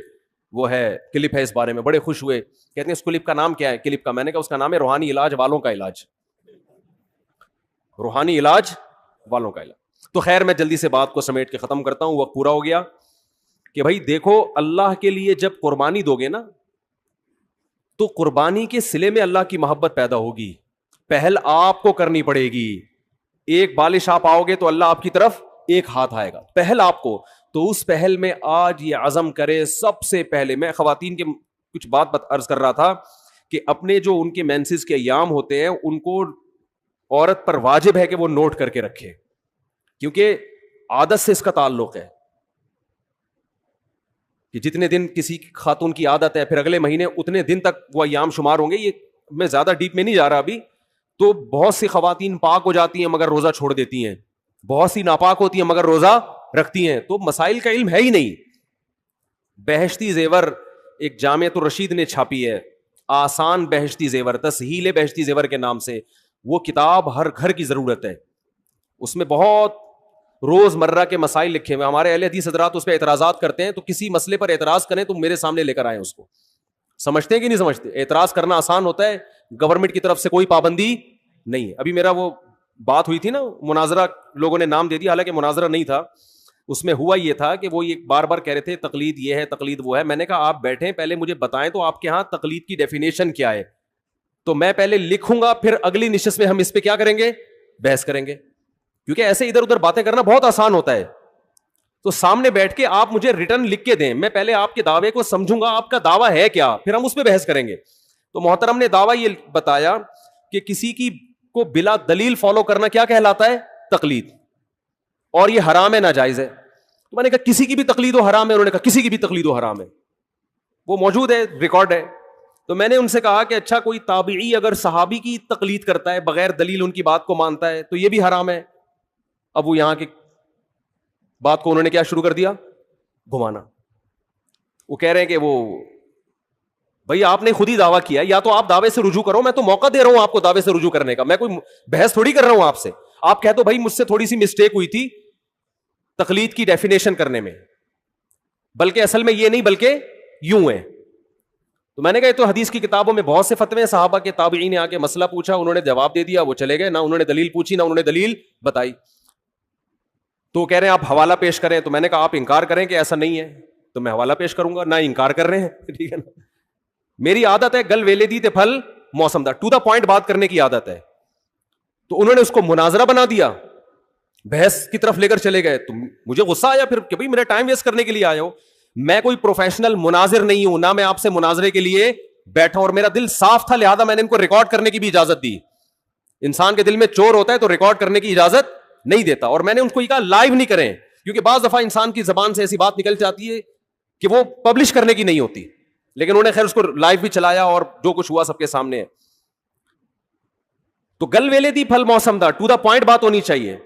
وہ ہے کلپ ہے اس بارے میں, بڑے خوش ہوئے, کہتے ہیں اس کلپ کا نام کیا ہے کلپ کا. میں نے کہا اس کا نام ہے روحانی علاج والوں کا علاج, روحانی علاج والوں کا علاج. تو خیر میں جلدی سے بات کو سمیٹ کے ختم کرتا ہوں, وقت پورا ہو گیا. کہ بھائی دیکھو اللہ کے لیے جب قربانی دو گے نا, تو قربانی کے صلے میں اللہ کی محبت پیدا ہوگی. پہل آپ کو کرنی پڑے گی. ایک بالش آپ آؤ گے تو اللہ آپ کی طرف ایک ہاتھ آئے گا, پہل آپ کو. تو اس پہل میں آج یہ عزم کرے سب سے پہلے. میں خواتین کے کچھ بات عرض کر رہا تھا کہ اپنے جو ان کے مینسز کے ایام ہوتے ہیں ان کو عورت پر واجب ہے کہ وہ نوٹ کر کے رکھے, کیونکہ عادت سے اس کا تعلق ہے کہ جتنے دن کسی خاتون کی عادت ہے پھر اگلے مہینے اتنے دن تک وہ ایام شمار ہوں گے. یہ میں زیادہ ڈیپ میں نہیں جا رہا ابھی. تو بہت سی خواتین پاک ہو جاتی ہیں مگر روزہ چھوڑ دیتی ہیں, بہت سی ناپاک ہوتی ہیں مگر روزہ رکھتی ہیں. تو مسائل کا علم ہے ہی نہیں. بہشتی زیور ایک جامعۃ الرشید نے چھاپی ہے, آسان بہشتی زیور, تسہیل بہشتی زیور کے نام سے. وہ کتاب ہر گھر کی ضرورت ہے. اس میں بہت روز مرہ کے مسائل لکھے ہوئے. ہمارے اہل حدیث حضرات اس پہ اعتراضات کرتے ہیں, تو کسی مسئلے پر اعتراض کریں تو میرے سامنے لے کر آئیں اس کو. سمجھتے ہیں کہ نہیں سمجھتے؟ اعتراض کرنا آسان ہوتا ہے, گورنمنٹ کی طرف سے کوئی پابندی نہیں ہے. ابھی میرا وہ بات ہوئی تھی نا, مناظرہ لوگوں نے نام دے دیا, حالانکہ مناظرہ نہیں تھا. اس میں ہوا یہ تھا کہ وہ یہ بار بار کہہ رہے تھے تقلید یہ ہے تقلید وہ ہے. میں نے کہا آپ بیٹھیں پہلے مجھے بتائیں تو آپ کے ہاں تقلید کی ڈیفینیشن کیا ہے, تو میں پہلے لکھوں گا, پھر اگلی نشست میں ہم اس پہ کیا کریں گے, بحث کریں گے. کیونکہ ایسے ادھر ادھر باتیں کرنا بہت آسان ہوتا ہے. تو سامنے بیٹھ کے آپ مجھے ریٹرن لکھ کے دیں, میں پہلے آپ کے دعوے کو سمجھوں گا, آپ کا دعویٰ ہے کیا, پھر ہم اس پہ بحث کریں گے. تو محترم نے دعویٰ یہ بتایا کہ کسی کی کو بلا دلیل فالو کرنا کیا کہلاتا ہے, تقلید, اور یہ حرام ہے, ناجائز ہے. تو میں نے کہا کسی کی بھی تقلید و حرام ہے. انہوں نے کہا کسی کی بھی تقلید و حرام ہے, وہ موجود ہے, ریکارڈ ہے. تو میں نے ان سے کہا کہ اچھا کوئی تابعی اگر صحابی کی تقلید کرتا ہے, بغیر دلیل ان کی بات کو مانتا ہے, تو یہ بھی حرام ہے. اب وہ یہاں کی بات کو انہوں نے کیا شروع کر دیا, گھمانا. وہ کہہ رہے ہیں کہ وہ بھائی آپ نے خود ہی دعویٰ کیا, یا تو آپ دعوے سے رجوع کرو, میں تو موقع دے رہا ہوں آپ کو دعوے سے رجوع کرنے کا, میں کوئی بحث تھوڑی کر رہا ہوں آپ سے. آپ کہہ دو بھائی مجھ سے تھوڑی سی مسٹیک ہوئی تھی تقلید کی ڈیفینیشن کرنے میں, بلکہ اصل میں یہ نہیں بلکہ یوں ہے. تو میں نے کہا تو حدیث کی کتابوں میں بہت سے فتوے, صحابہ کے تابعین نے آ کے مسئلہ پوچھا, انہوں نے جواب دے دیا, وہ چلے گئے, نہ انہوں نے دلیل پوچھی نہ انہوں نے دلیل بتائی. تو کہہ رہے ہیں آپ حوالہ پیش کریں, تو میں نے کہا آپ انکار کریں کہ ایسا نہیں ہے تو میں حوالہ پیش کروں گا, نہ انکار کر رہے ہیں, ٹھیک ہے نا. میری عادت ہے گل ویلے دی تے پھل موسم دا, ٹو دا پوائنٹ بات کرنے کی عادت ہے. تو انہوں نے اس کو مناظرہ بنا دیا, بحث کی طرف لے کر چلے گئے. تو مجھے غصہ آیا پھر کہ بھائی میرا ٹائم ویسٹ کرنے کے لیے آئے ہو. میں کوئی پروفیشنل مناظر نہیں ہوں, نہ میں آپ سے مناظرے کے لیے بیٹھا, اور میرا دل صاف تھا, لہذا میں نے ان کو ریکارڈ کرنے کی بھی اجازت دی. انسان کے دل میں چور ہوتا ہے تو ریکارڈ کرنے کی اجازت نہیں دیتا, اور میں نے ان کو یہ کہا لائیو نہیں کریں, کیونکہ بعض دفعہ انسان کی زبان سے ایسی بات نکل جاتی ہے کہ وہ پبلش کرنے کی نہیں ہوتی. لیکن انہوں نے خیر اس کو لائیو بھی چلایا, اور جو کچھ ہوا سب کے سامنے ہے. تو گل ویلے دی پھل موسم دا, ٹو دا پوائنٹ بات ہونی چاہیے.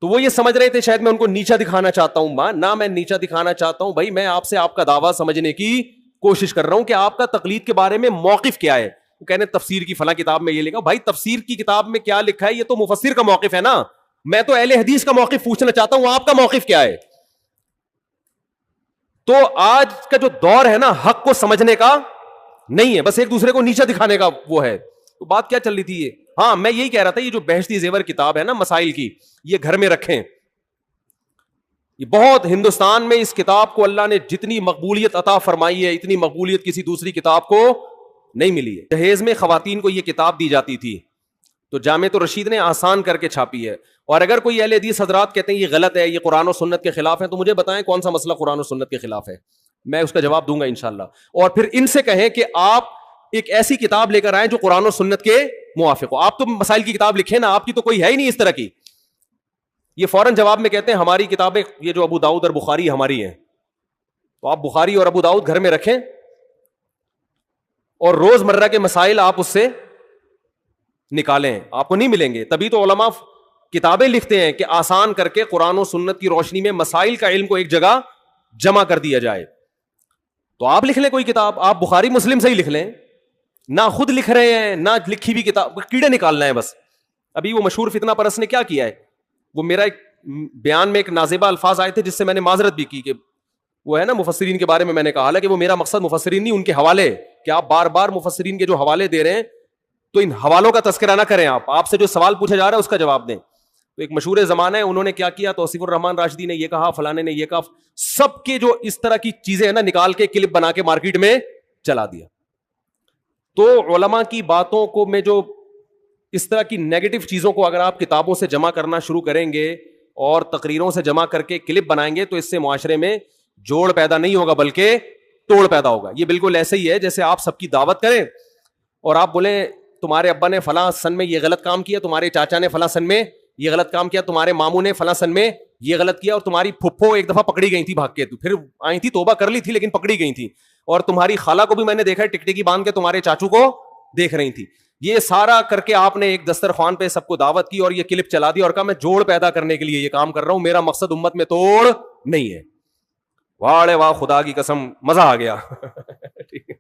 تو وہ یہ سمجھ رہے تھے شاید میں ان کو نیچا دکھانا چاہتا ہوں. ماں نہ میں نیچا دکھانا چاہتا ہوں بھائی, میں آپ سے آپ کا دعویٰ سمجھنے کی کوشش کر رہا ہوں کہ آپ کا تقلید کے بارے میں موقف کیا ہے. وہ کہنے تفسیر کی فلاں کتاب میں یہ لکھا. بھائی تفسیر کی کتاب میں کیا لکھا ہے یہ تو مفسر کا موقف ہے نا, میں تو اہل حدیث کا موقف پوچھنا چاہتا ہوں, آپ کا موقف کیا ہے. تو آج کا جو دور ہے نا حق کو سمجھنے کا نہیں ہے, بس ایک دوسرے کو نیچا دکھانے کا وہ ہے. تو بات کیا چل رہی تھی یہ, ہاں میں یہی کہہ رہا تھا یہ جو بہشتی زیور کتاب ہے نا مسائل کی, یہ گھر میں رکھیں. یہ بہت ہندوستان میں اس کتاب کو اللہ نے جتنی مقبولیت عطا فرمائی ہے اتنی مقبولیت کسی دوسری کتاب کو نہیں ملی ہے. جہیز میں خواتین کو یہ کتاب دی جاتی تھی تو جامعۃ الرشید نے آسان کر کے چھاپی ہے. اور اگر کوئی اہل حدیث حضرات کہتے ہیں یہ غلط ہے, یہ قرآن و سنت کے خلاف ہے, تو مجھے بتائیں کون سا مسئلہ قرآن و سنت کے خلاف ہے, میں اس کا جواب دوں گا انشاءاللہ. اور پھر ان سے کہیں کہ آپ ایک ایسی کتاب لے کر آئیں جو قرآن و سنت کے موافق ہو. آپ تو مسائل کی کتاب لکھیں نا, آپ کی تو کوئی ہے ہی نہیں اس طرح کی. یہ فوراً جواب میں کہتے ہیں ہماری کتابیں یہ جو ابو داؤد اور بخاری ہماری ہیں, تو آپ بخاری اور ابو داؤد گھر میں رکھیں اور روز مرہ کے مسائل آپ اس سے نکالیں, آپ کو نہیں ملیں گے. تبھی تو علماء کتابیں لکھتے ہیں کہ آسان کر کے قرآن و سنت کی روشنی میں مسائل کا علم کو ایک جگہ جمع کر دیا جائے. تو آپ لکھ لیں کوئی کتاب, آپ بخاری مسلم سے ہی لکھ لیں, نہ خود لکھ رہے ہیں نہ لکھی بھی کتاب, کیڑے نکالنا ہے بس. ابھی وہ مشہور فتنہ پرست نے کیا کیا ہے, وہ میرا ایک بیان میں ایک نازیبہ الفاظ آئے تھے جس سے میں نے معذرت بھی کی کہ وہ ہے نا مفسرین کے بارے میں میں نے کہا, حالانکہ وہ میرا مقصد مفسرین نہیں ان کے حوالے, کہ آپ بار بار مفسرین کے جو حوالے دے رہے ہیں تو ان حوالوں کا تذکرہ نہ کریں, آپ سے جو سوال پوچھا جا رہا ہے اس کا جواب دیں. تو ایک مشہور زمانہ ہے, انہوں نے کیا کیا, توصیف الرحمان راشدی نے یہ کہا, فلانے نے یہ کہا, سب کے جو اس طرح کی چیزیں ہیں نا نکال کے کلپ بنا کے مارکیٹ میں چلا دیا. تو علماء کی باتوں کو میں جو اس طرح کی نیگیٹو چیزوں کو اگر آپ کتابوں سے جمع کرنا شروع کریں گے اور تقریروں سے جمع کر کے کلپ بنائیں گے تو اس سے معاشرے میں جوڑ پیدا نہیں ہوگا بلکہ توڑ پیدا ہوگا. یہ بالکل ایسے ہی ہے جیسے آپ سب کی دعوت کریں اور آپ بولیں تمہارے ابا نے فلاں سن میں یہ غلط کام کیا, تمہارے چاچا نے فلاں سن میں یہ غلط کام کیا, تمہارے ماموں نے فلاں سن میں یہ غلط کیا, اور تمہاری پھپھو ایک دفعہ پکڑی گئی تھی بھاگ کے, تو پھر آئی تھی توبہ کر لی تھی لیکن پکڑی گئی تھی, اور تمہاری خالہ کو بھی میں نے دیکھا ہے ٹکٹکی باندھ کے تمہارے چاچو کو دیکھ رہی تھی. یہ سارا کر کے آپ نے ایک دسترخوان پہ سب کو دعوت کی اور یہ کلپ چلا دی اور کہا میں جوڑ پیدا کرنے کے لیے یہ کام کر رہا ہوں, میرا مقصد امت میں توڑ نہیں ہے. واڑے واہ خدا کی قسم مزہ آ گیا. ٹھیک ہے,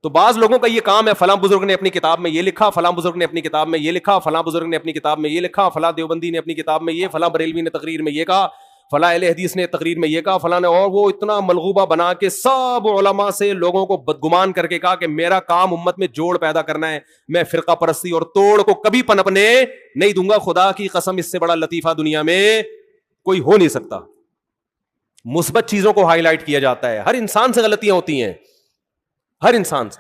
تو بعض لوگوں کا یہ کام ہے, فلاں بزرگ نے اپنی کتاب میں یہ لکھا, فلاں بزرگ نے اپنی کتاب میں یہ لکھا, فلاں بزرگ نے اپنی کتاب میں یہ لکھا, فلاں دیوبندی نے اپنی کتاب میں یہ, فلاں بریلوی نے تقریر میں یہ کہا, فلاں اہل حدیث نے تقریر میں یہ کہا, فلاں نے, اور وہ اتنا ملغوبہ بنا کے سب علماء سے لوگوں کو بدگمان کر کے کہا کہ میرا کام امت میں جوڑ پیدا کرنا ہے, میں فرقہ پرستی اور توڑ کو کبھی پنپنے نہیں دوں گا. خدا کی قسم اس سے بڑا لطیفہ دنیا میں کوئی ہو نہیں سکتا. مثبت چیزوں کو ہائی لائٹ کیا جاتا ہے, ہر انسان سے غلطیاں ہوتی ہیں, ہر انسان سے.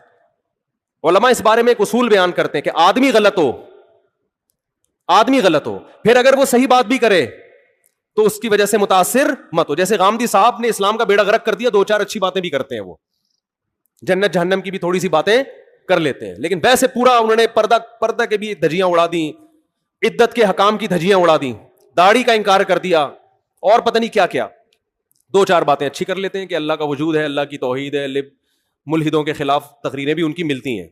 علماء اس بارے میں ایک اصول بیان کرتے ہیں کہ آدمی غلط ہو, پھر اگر وہ صحیح بات بھی کرے تو اس کی وجہ سے متاثر مت ہو. جیسے غامدی صاحب نے اسلام کا بیڑا غرق کر دیا, 2-4 اچھی باتیں بھی کرتے ہیں, وہ جنت جہنم کی بھی تھوڑی سی باتیں کر لیتے ہیں, لیکن ویسے پورا انہوں نے پردہ کے بھی دھجیاں اڑا دیں, عدت کے حکام کی دھجیاں اڑا دیں, داڑھی کا انکار کر دیا, اور پتہ نہیں کیا کیا. 2-4 باتیں اچھی کر لیتے ہیں کہ اللہ کا وجود ہے, اللہ کی توحید ہے, ملحدوں کے خلاف تقریریں بھی ان کی ملتی ہیں.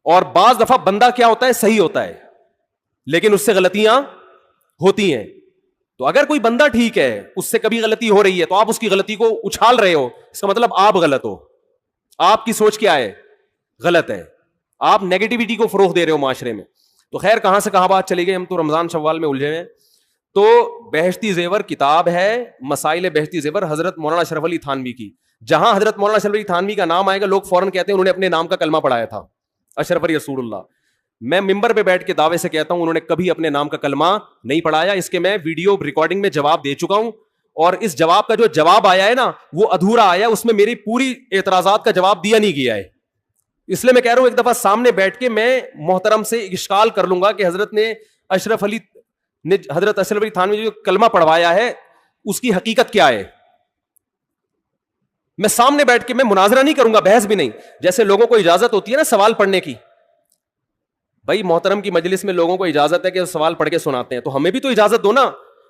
اور بعض دفعہ بندہ کیا ہوتا ہے, صحیح ہوتا ہے لیکن اس سے غلطیاں ہوتی ہیں. تو اگر کوئی بندہ ٹھیک ہے, اس سے کبھی غلطی ہو رہی ہے, تو آپ اس کی غلطی کو اچھال رہے ہو, اس کا مطلب آپ غلط ہو, آپ کی سوچ کیا ہے, غلط ہے, آپ نیگیٹیوٹی کو فروغ دے رہے ہو معاشرے میں. تو خیر کہاں سے کہاں بات چلی گئی, ہم تو رمضان شوال میں الجھے ہیں. تو بہشتی زیور کتاب ہے, مسائل بہشتی زیور حضرت مولانا اشرف علی تھانوی کی. جہاں حضرت مولانا اشرف علی تھانوی کا نام آئے گا لوگ فوراً کہتے ہیں انہوں نے اپنے نام کا کلمہ پڑھایا تھا, اشرف علی رسول اللہ. میں ممبر پہ بیٹھ کے دعوے سے کہتا ہوں انہوں نے کبھی اپنے نام کا کلمہ نہیں پڑھایا. اس کے میں ویڈیو ریکارڈنگ میں جواب دے چکا ہوں, اور اس جواب کا جو جواب آیا ہے نا وہ ادھورا آیا, اس میں میری پوری اعتراضات کا جواب دیا نہیں گیا ہے. اس لیے میں کہہ رہا ہوں ایک دفعہ سامنے بیٹھ کے میں محترم سے اشکال کر لوں گا کہ حضرت اشرف علی تھانوی جو کلمہ پڑھوایا ہے اس کی حقیقت کیا ہے. میں سامنے بیٹھ کے میں مناظرہ نہیں کروں گا, بحث بھی نہیں. جیسے لوگوں کو اجازت ہوتی ہے نا سوال پڑھنے کی, بھائی محترم کی مجلس میں لوگوں کو اجازت ہے کہ سوال پڑھ کے سناتے ہیں, تو ہمیں بھی تو اجازت دو نا.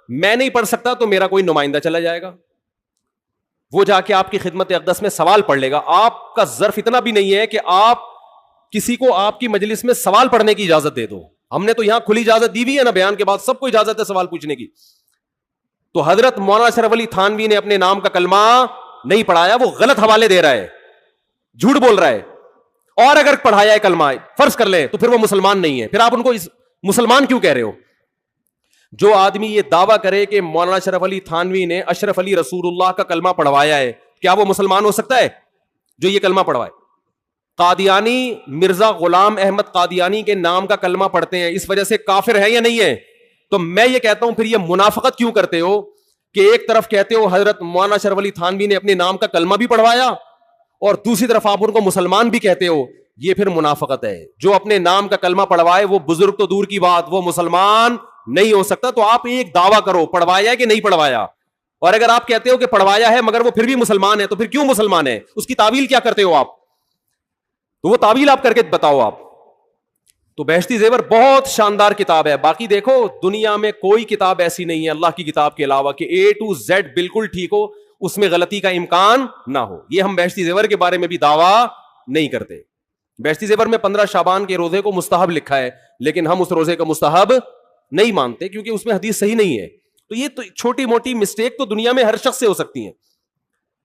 میں نہیں پڑھ سکتا تو میرا کوئی نمائندہ چلا جائے گا, وہ جا کے آپ کی خدمت اقدس میں سوال پڑھ لے گا. آپ کا ظرف اتنا بھی نہیں ہے کہ آپ کسی کو آپ کی مجلس میں سوال پڑھنے کی اجازت دے دو. ہم نے تو یہاں کھلی اجازت دی ہوئی ہے نا, بیان کے بعد سب کو اجازت ہے سوال پوچھنے کی. تو حضرت مولانا اشرف علی تھانوی نے اپنے نام کا کلمہ نہیں پڑھایا, وہ غلط حوالے دے رہا ہے, جھوٹ بول رہا ہے. اور اگر پڑھایا ہے کلمہ فرض کر لیں تو پھر وہ مسلمان نہیں ہے, پھر آپ ان کو مسلمان کیوں کہہ رہے ہو؟ جو آدمی یہ دعویٰ کرے کہ مولانا اشرف علی تھانوی نے اشرف علی رسول اللہ کا کلمہ پڑھوایا ہے, کیا وہ مسلمان ہو سکتا ہے جو یہ کلمہ پڑھوائے؟ قادیانی مرزا غلام احمد قادیانی کے نام کا کلمہ پڑھتے ہیں, اس وجہ سے کافر ہے یا نہیں ہے؟ تو میں یہ کہتا ہوں پھر یہ منافقت کیوں کرتے ہو کہ ایک طرف کہتے ہو حضرت مولانا اشرف علی تھانوی نے اپنے نام کا کلمہ بھی پڑھوایا اور دوسری طرف آپ ان کو مسلمان بھی کہتے ہو. یہ پھر منافقت ہے. جو اپنے نام کا کلمہ پڑھوائے وہ بزرگ تو دور کی بات, وہ مسلمان نہیں ہو سکتا. تو آپ ایک دعویٰ کرو پڑھوایا کہ نہیں پڑھوایا, اور اگر آپ کہتے ہو کہ پڑھوایا ہے مگر وہ پھر بھی مسلمان ہے تو پھر کیوں مسلمان ہے, اس کی تعویل کیا کرتے ہو آپ؟ تو وہ تعویل آپ کر کے بتاؤ آپ. تو بہشتی زیور بہت شاندار کتاب ہے. باقی دیکھو دنیا میں کوئی کتاب ایسی نہیں ہے اللہ کی کتاب کے علاوہ کہ A to Z بالکل ٹھیک ہو, اس میں غلطی کا امکان نہ ہو. یہ ہم بہشتی زیور کے بارے میں بھی دعویٰ نہیں کرتے. بہشتی زیور میں 15 شعبان کے روزے کو مستحب لکھا ہے, لیکن ہم اس روزے کو مستحب نہیں مانتے کیونکہ اس میں حدیث صحیح نہیں ہے. تو یہ تو چھوٹی موٹی مسٹیک تو دنیا میں ہر شخص سے ہو سکتی ہیں.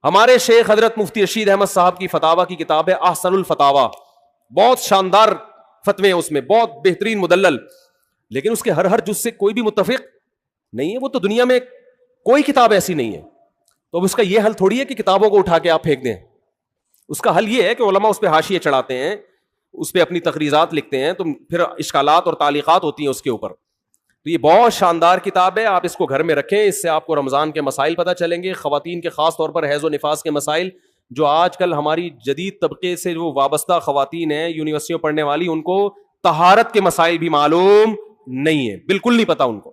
ہمارے شیخ حضرت مفتی رشید احمد صاحب کی فتاوی کی کتاب ہے احسن الفتاوی, بہت شاندار فتوے ہیں اس میں, بہت بہترین مدلل, لیکن اس کے ہر جز سے کوئی بھی متفق نہیں ہے. وہ تو دنیا میں کوئی کتاب ایسی نہیں ہے. تو اب اس کا یہ حل تھوڑی ہے کہ کتابوں کو اٹھا کے آپ پھینک دیں. اس کا حل یہ ہے کہ علماء اس پہ حاشیے چڑھاتے ہیں, اس پہ اپنی تقریرات لکھتے ہیں, تو پھر اشکالات اور تعلیقات ہوتی ہیں اس کے اوپر. تو یہ بہت شاندار کتاب ہے, آپ اس کو گھر میں رکھیں, اس سے آپ کو رمضان کے مسائل پتہ چلیں گے, خواتین کے خاص طور پر حیض و نفاس کے مسائل. جو آج کل ہماری جدید طبقے سے جو وابستہ خواتین ہیں یونیورسٹیوں پڑھنے والی, ان کو طہارت کے مسائل بھی معلوم نہیں ہے, بالکل نہیں پتا ان کو.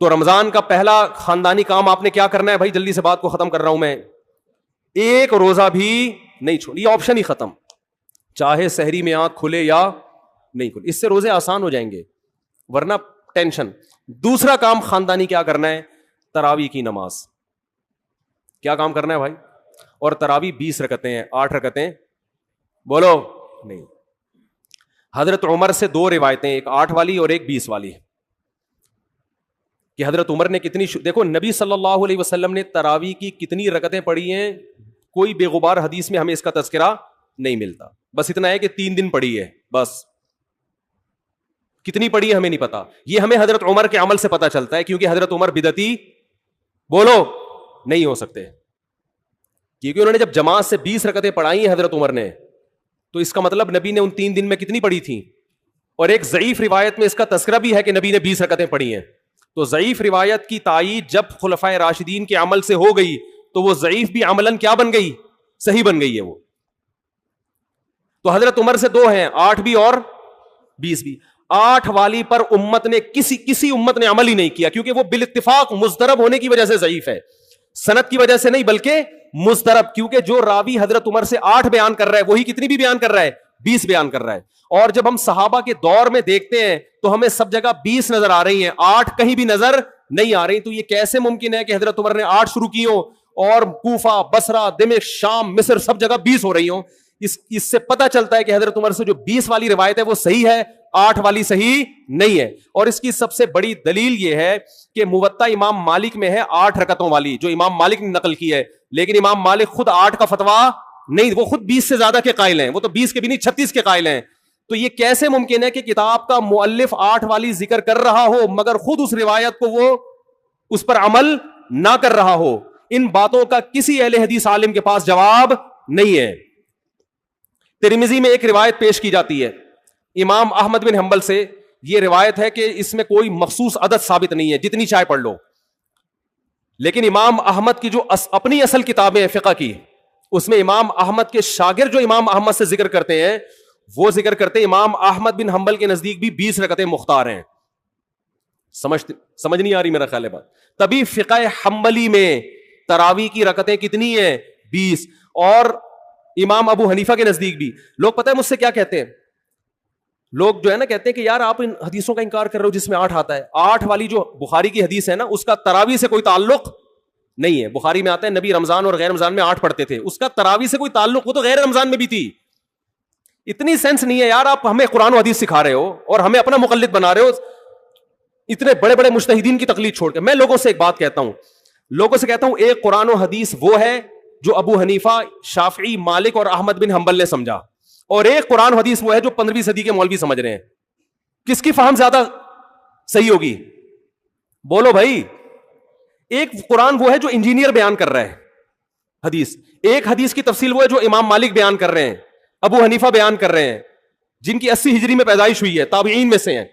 تو رمضان کا پہلا خاندانی کام آپ نے کیا کرنا ہے بھائی, جلدی سے بات کو ختم کر رہا ہوں میں, ایک روزہ بھی نہیں چھوڑ, یہ آپشن ہی ختم, چاہے سحری میں آنکھ کھلے یا نہیں کھلے. اس سے روزے آسان ہو جائیں گے, ورنہ ٹینشن. دوسرا کام خاندانی کیا کرنا ہے, تراویح کی نماز. کیا کام کرنا ہے بھائی؟ اور تراویح 20 رکعتیں ہیں, 8 رکعتیں بولو نہیں. حضرت عمر سے 2 روایتیں, ایک 8 والی اور ایک 20 والی, کہ حضرت عمر نے کتنی دیکھو نبی صلی اللہ علیہ وسلم نے تراویح کی کتنی رکعتیں پڑھی ہیں, کوئی بے غبار حدیث میں ہمیں اس کا تذکرہ نہیں ملتا. بس اتنا ہے کہ 3 دن پڑھی ہے, بس کتنی پڑھی ہے ہمیں نہیں پتا. یہ ہمیں حضرت عمر کے عمل سے پتا چلتا ہے, کیونکہ حضرت عمر بدعتی بولو نہیں ہو سکتے, کیونکہ انہوں نے جب جماعت سے 20 رکعتیں پڑھائی ہیں حضرت عمر نے, تو اس کا مطلب نبی نے ان 3 دن میں کتنی پڑھی تھی. اور ایک ضعیف روایت میں اس کا تذکرہ بھی ہے کہ نبی نے 20 رکعتیں پڑھی ہیں. تو ضعیف روایت کی تائید جب خلفائے راشدین کے عمل سے ہو گئی تو وہ ضعیف بھی عملاً کیا بن گئی, صحیح بن گئی ہے وہ. تو حضرت عمر سے 2 ہیں, 8 بھی اور 20 بھی. 8 والی پر امت نے کسی امت نے عمل ہی نہیں کیا, کیونکہ وہ بالاتفاق مضطرب ہونے کی وجہ سے ضعیف ہے, سند کی وجہ سے نہیں بلکہ مضطرب. کیونکہ جو راوی حضرت عمر سے 8 بیان کر رہا ہے وہی کتنی بھی بیان کر رہا ہے, 20 بیان کر رہا ہے. اور جب ہم صحابہ کے دور میں دیکھتے ہیں تو ہمیں سب جگہ 20 نظر آ رہی ہیں, 8 کہیں بھی نظر نہیں آ رہی. تو یہ کیسے ممکن ہے کہ حضرت عمر نے 8 شروع کی ہوں اور کوفہ, بصرہ, دمشق, شام, مصر سب جگہ 20 ہو رہی ہوں؟ اس سے پتہ چلتا ہے کہ حضرت عمر سے جو 20 والی روایت ہے وہ صحیح ہے, 8 والی صحیح نہیں ہے. اور اس کی سب سے بڑی دلیل یہ ہے کہ موطا امام مالک میں ہے 8 رکعتوں والی, جو امام مالک نے نقل کی ہے, لیکن امام مالک خود 8 کا فتویٰ نہیں, وہ خود 20 سے زیادہ کے قائل ہیں, وہ تو 20 کے بھی نہیں 36 کے قائل ہیں. تو یہ کیسے ممکن ہے کہ کتاب کا مؤلف 8 والی ذکر کر رہا ہو مگر خود اس روایت کو وہ اس پر عمل نہ کر رہا ہو؟ ان باتوں کا کسی اہل حدیث عالم کے پاس جواب نہیں ہے. ترمذی میں ایک روایت پیش کی جاتی ہے امام احمد بن حنبل سے, یہ روایت ہے کہ اس میں کوئی مخصوص عدد ثابت نہیں ہے, جتنی چاہے پڑھ لو, لیکن امام احمد کی جو اپنی اصل کتابیں ہیں فقہ کی, اس میں امام احمد کے شاگرد جو امام احمد سے ذکر کرتے ہیں وہ ذکر کرتے ہیں امام احمد بن حنبل کے نزدیک بھی 20 رکعتیں مختار ہیں. سمجھ نہیں آ رہی میرا خیال ہے بات؟ تبھی فقہ حنبلی میں تراویح کی رکعتیں کتنی ہیں؟ 20. اور امام ابو حنیفہ کے نزدیک بھی لوگ پتہ ہے مجھ سے کیا کہتے ہیں, لوگ جو ہے نا کہتے ہیں کہ یار آپ ان حدیثوں کا انکار کر رہے ہو جس میں 8 آتا ہے. 8 والی جو بخاری کی حدیث ہے نا اس کا تراویح سے کوئی تعلق نہیں ہے. بخاری میں آتا ہے نبی رمضان اور غیر رمضان میں 8 پڑھتے تھے, اس کا تراویح سے کوئی تعلق, وہ تو غیر رمضان میں بھی تھی. اتنی سینس نہیں ہے یار, آپ ہمیں قرآن و حدیث سکھا رہے ہو اور ہمیں اپنا مقلد بنا رہے ہو, اتنے بڑے بڑے مجتہدین کی تقلید چھوڑ کے. میں لوگوں سے ایک بات کہتا ہوں, ایک قرآن و حدیث وہ ہے جو ابو حنیفہ, شافعی, مالک اور احمد بن حنبل نے سمجھا, اور ایک قرآن و حدیث وہ ہے جو 15ویں صدی کے مولوی سمجھ رہے ہیں. کس کی فہم زیادہ صحیح ہوگی؟ بولو بھائی. ایک قرآن وہ ہے جو انجینئر بیان کر رہا ہے حدیث, ایک حدیث کی تفصیل وہ ہے جو امام مالک بیان کر رہے ہیں, ابو حنیفہ بیان کر رہے ہیں, جن کی 80 ہجری میں پیدائش ہوئی ہے, تابعین میں سے ہیں,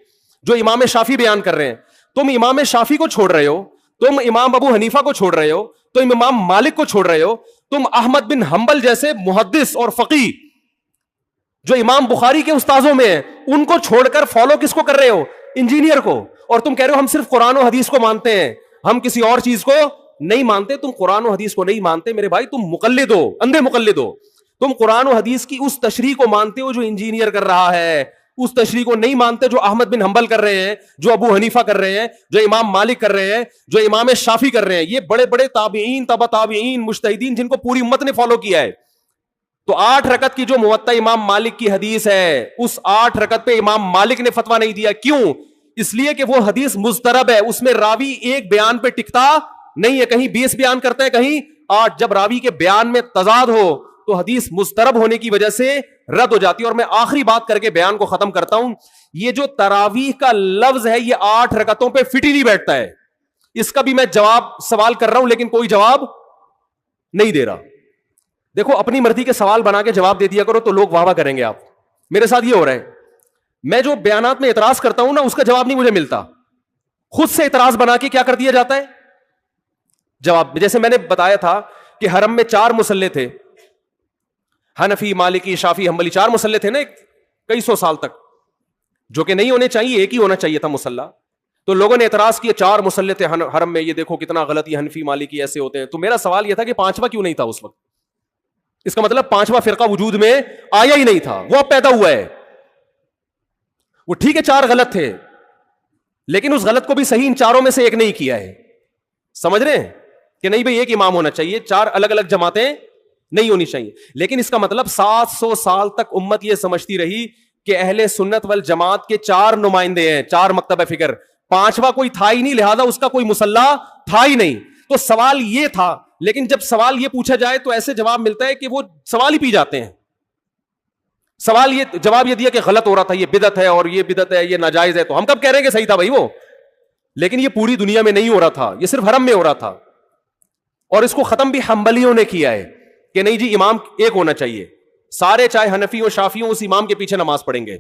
جو امام شافعی بیان کر رہے ہیں. تم امام شافعی کو چھوڑ رہے ہو, تم امام ابو حنیفہ کو چھوڑ رہے ہو, تم امام مالک کو چھوڑ رہے ہو, تم احمد بن حنبل جیسے محدث اور فقیہ جو امام بخاری کے استاذوں میں ہیں ان کو چھوڑ کر فالو کس کو کر رہے ہو؟ انجینئر کو. اور تم کہہ رہے ہو ہم صرف قرآن و حدیث کو مانتے ہیں, ہم کسی اور چیز کو نہیں مانتے. تم قرآن و حدیث کو نہیں مانتے میرے بھائی, تم مقلد ہو, اندھے مقلد ہو. تم قرآن و حدیث کی اس تشریح کو مانتے ہو جو انجینئر کر رہا ہے, اس تشریح کو نہیں مانتے جو احمد بن حنبل کر رہے ہیں, جو ابو حنیفہ کر رہے ہیں, جو امام مالک کر رہے ہیں, جو امام شافعی کر رہے ہیں. یہ بڑے بڑے تابعین, تبع تابعین, مجتہدین جن کو پوری امت نے فالو کیا ہے. تو 8 رکعت کی جو موطا امام مالک کی حدیث ہے, اس 8 رکعت پہ امام مالک نے فتویٰ نہیں دیا. کیوں؟ اس لیے کہ وہ حدیث مضطرب ہے, اس میں راوی ایک بیان پہ ٹکتا نہیں ہے, کہیں 20 بیان کرتا ہے, کہیں 8. جب راوی کے بیان میں تضاد ہو تو حدیث مضطرب ہونے کی وجہ سے رد ہو جاتی ہے. اور میں آخری بات کر کے بیان کو ختم کرتا ہوں, یہ جو تراویح کا لفظ ہے یہ 8 رکعتوں پہ فٹ ہی نہیں بیٹھتا ہے. اس کا بھی میں سوال کر رہا ہوں لیکن کوئی جواب نہیں دے رہا. دیکھو اپنی مرضی کے سوال بنا کے جواب دے دیا کرو تو لوگ واہ واہ کریں گے. آپ میرے ساتھ یہ ہو رہا ہے, میں جو بیانات میں اعتراض کرتا ہوں نا اس کا جواب نہیں مجھے ملتا, خود سے اعتراض بنا کے کیا کر دیا جاتا ہے جواب. جیسے میں نے بتایا تھا کہ حرم میں 4 مصلے تھے, حنفی, مالکی, شافعی, حنبلی, 4 مصلے تھے نا کئی سو سال تک, جو کہ نہیں ہونے چاہیے, ایک ہی ہونا چاہیے تھا مصلی. تو لوگوں نے اعتراض کیا 4 مصلے تھے حرم میں, یہ دیکھو کتنا غلط, یہ حنفی مالکی ایسے ہوتے ہیں. تو میرا سوال یہ تھا کہ 5واں کیوں نہیں تھا اس وقت؟ اس کا مطلب 5واں فرقہ وجود میں آیا ہی نہیں تھا, وہ اب پیدا ہوا ہے. وہ ٹھیک ہے 4 غلط تھے, لیکن اس غلط کو بھی صحیح ان 4 میں سے ایک نہیں کیا ہے. سمجھ رہے ہیں کہ نہیں بھئی ایک امام ہونا چاہیے, 4 الگ الگ جماعتیں نہیں ہونی چاہیے. لیکن اس کا مطلب 700 سال تک امت یہ سمجھتی رہی کہ اہل سنت والجماعت کے 4 نمائندے ہیں, 4 مکتب فکر, 5واں کوئی تھا ہی نہیں, لہذا اس کا کوئی مصلی تھا ہی نہیں. تو سوال یہ تھا, لیکن جب سوال یہ پوچھا جائے تو ایسے جواب ملتا ہے کہ وہ سوال ہی پی جاتے ہیں. سوال یہ جواب یہ دیا کہ غلط ہو رہا تھا, یہ بدعت ہے, اور یہ بدعت ہے, یہ ناجائز ہے. تو ہم کب کہہ رہے ہیں کہ صحیح تھا بھائی وہ, لیکن یہ پوری دنیا میں نہیں ہو رہا تھا, یہ صرف حرم میں ہو رہا تھا. اور اس کو ختم بھی حنبلیوں نے کیا ہے کہ نہیں جی امام ایک ہونا چاہیے, سارے چاہے حنفی ہو شافعی ہو اس امام کے پیچھے نماز پڑھیں گے.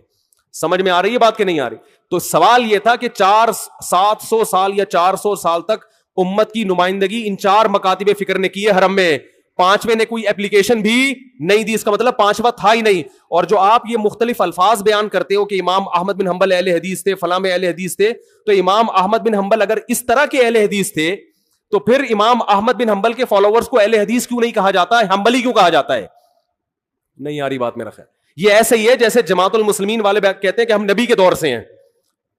سمجھ میں آ رہی ہے بات کہ نہیں آ رہی؟ تو سوال یہ تھا کہ 700 سال یا 400 سال تک امت کی نمائندگی ان 4 مکاتب فکر نے کی ہے حرم میں, 5ویں نے کوئی اپلیکیشن بھی نہیں دی. اس کا مطلب 5واں تھا ہی نہیں. اور جو آپ یہ مختلف الفاظ بیان کرتے ہو کہ امام احمد بن حنبل اہل حدیث تھے, فلاں میں اہل حدیث تھے, تو امام احمد بن حنبل اگر اس طرح کے اہل حدیث تھے تو پھر امام احمد بن حنبل کے فالوورز کو اہل حدیث کیوں نہیں کہا جاتا ہے, حنبلی کیوں کہا جاتا ہے؟ نہیں آ رہی بات میرا خیال. یہ ایسے ہی ہے جیسے جماعت المسلمین والے کہتے ہیں کہ ہم نبی کے دور سے ہیں,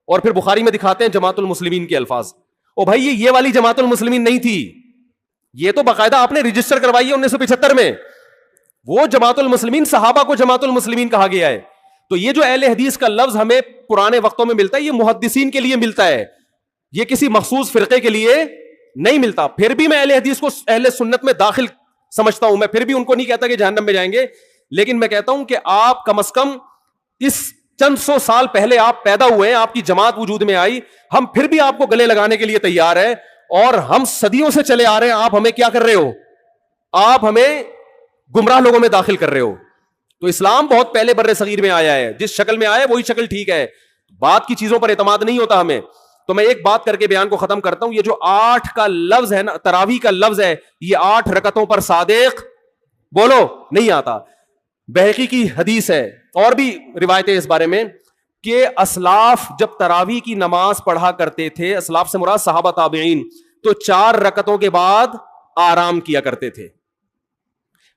اور پھر بخاری میں دکھاتے ہیں جماعت المسلمین کے الفاظ. او بھائی یہ والی جماعت المسلمین نہیں تھی, یہ تو باقاعدہ آپ نے رجسٹر کروائی ہے 1975 میں. وہ جماعت المسلمین, صحابہ کو جماعت المسلمین کہا گیا ہے. تو یہ جو اہل حدیث کا لفظ ہمیں پرانے وقتوں میں ملتا ہے یہ محدثین کے لیے ملتا ہے, یہ کسی مخصوص فرقے کے لیے نہیں ملتا. پھر بھی میں اہل حدیث کو اہل سنت میں داخل سمجھتا ہوں, میں پھر بھی ان کو نہیں کہتا کہ جہنم میں جائیں گے, لیکن میں کہتا ہوں کہ آپ کم از کم اس چند سو سال پہلے آپ پیدا ہوئے ہیں, آپ کی جماعت وجود میں آئی, ہم پھر بھی آپ کو گلے لگانے کے لیے تیار ہیں, اور ہم صدیوں سے چلے آ رہے ہیں, آپ ہمیں کیا کر رہے ہو, آپ ہمیں گمراہ لوگوں میں داخل کر رہے ہو. تو اسلام بہت پہلے بر صغیر میں آیا ہے, جس شکل میں آیا ہے وہی شکل ٹھیک ہے, بات کی چیزوں پر اعتماد نہیں ہوتا ہمیں. تو میں ایک بات کر کے بیان کو ختم کرتا ہوں, یہ جو 8 کا لفظ ہے نا, تراویح کا لفظ ہے, یہ 8 رکعتوں پر صادق بولو نہیں آتا. بہقی کی حدیث ہے اور بھی روایتیں اس بارے میں کہ اسلاف جب تراویح کی نماز پڑھا کرتے تھے, اسلاف سے مراد صحابہ تابعین, تو 4 رکعتوں کے بعد آرام کیا کرتے تھے.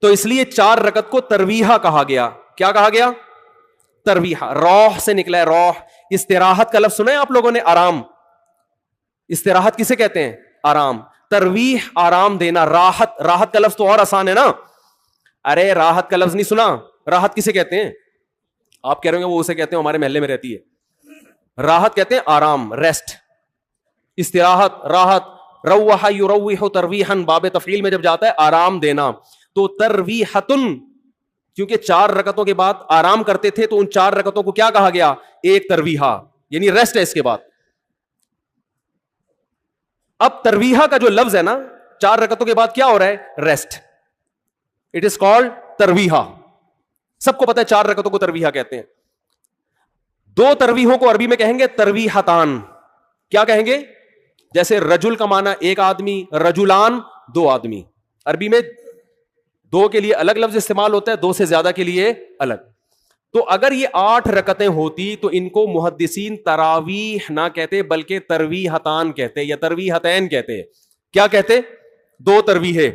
تو اس لیے 4 رکعت کو ترویحہ کہا گیا. کیا کہا گیا؟ ترویحہ. روح سے نکلا ہے, روح. استراحت کا لفظ سنا ہے آپ لوگوں نے, آرام. استراحت کسے کہتے ہیں؟ آرام. ترویح آرام دینا. راحت, راحت کا لفظ تو اور آسان ہے نا. ارے راحت کا لفظ نہیں سنا, راحت کسے کہتے ہیں؟ آپ کہہ رہے ہیں وہ اسے کہتے ہیں ہمارے محلے میں رہتی ہے. راحت کہتے ہیں آرام, ریسٹ. استراحت, راحت. روح یروح ترویحا, باب تفعیل میں جب جاتا ہے آرام دینا. تو ترویحتن, کیونکہ 4 رکعتوں کے بعد آرام کرتے تھے تو ان 4 رکعتوں کو کیا کہا گیا؟ ایک ترویحہ, یعنی ریسٹ ہے اس کے بعد. اب ترویحہ کا جو لفظ ہے نا, 4 رکعتوں کے بعد کیا ہو رہا ہے؟ ریسٹ. اٹ از کالڈ ترویحہ. سب کو پتا ہے 4 رکعتوں کو ترویحہ کہتے ہیں. 2 ترویحوں کو عربی میں کہیں گے ترویحتان. کیا کہیں گے؟ جیسے رجل کا معنی ایک آدمی, رجلان 2 آدمی. عربی میں 2 کے لیے الگ لفظ استعمال ہوتا ہے, 2 سے زیادہ کے لیے الگ. تو اگر یہ 8 رکعتیں ہوتی تو ان کو محدثین تراویح نہ کہتے بلکہ ترویحتان کہتے یا ترویحتین کہتے. کیا کہتے؟ 2 ترویحیں,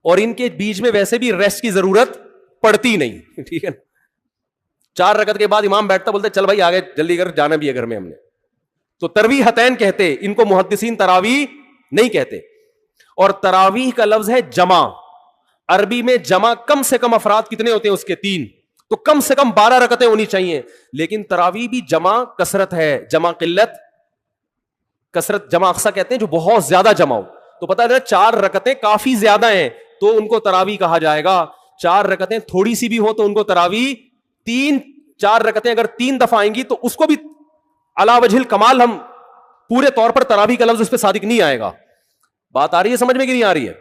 اور ان کے بیچ میں ویسے بھی ریسٹ کی ضرورت پڑتی نہیں. ٹھیک ہے, 4 رکعت کے بعد امام بیٹھتا, بولتے چل بھائی آگے جلدی کر, جانا بھی ہے گھر میں ہم نے. تو ترویحتین کہتے, ان کو محدثین تراویح نہیں کہتے. اور تراویح کا لفظ ہے جمع. عربی میں جمع کم سے کم افراد کتنے ہوتے ہیں اس کے؟ 3. تو کم سے کم 12 رکعتیں ہونی چاہیے. لیکن تراویح بھی جمع کثرت ہے, جمع قلت. کثرت جمع اقصا کہتے ہیں جو بہت زیادہ جمع ہو. تو پتہ ہے 4 رکعتیں کافی زیادہ ہیں تو ان کو تراویح کہا جائے گا. 4 رکعتیں تھوڑی سی بھی ہو تو ان کو تراویح. 4 رکعتیں اگر 3 دفعہ آئیں گی تو اس کو بھی علی وجہ الکمال ہم پورے طور پر تراویح کا لفظ اس پہ صادق نہیں آئے گا. بات آ رہی ہے سمجھ میں کہ نہیں آ رہی ہے؟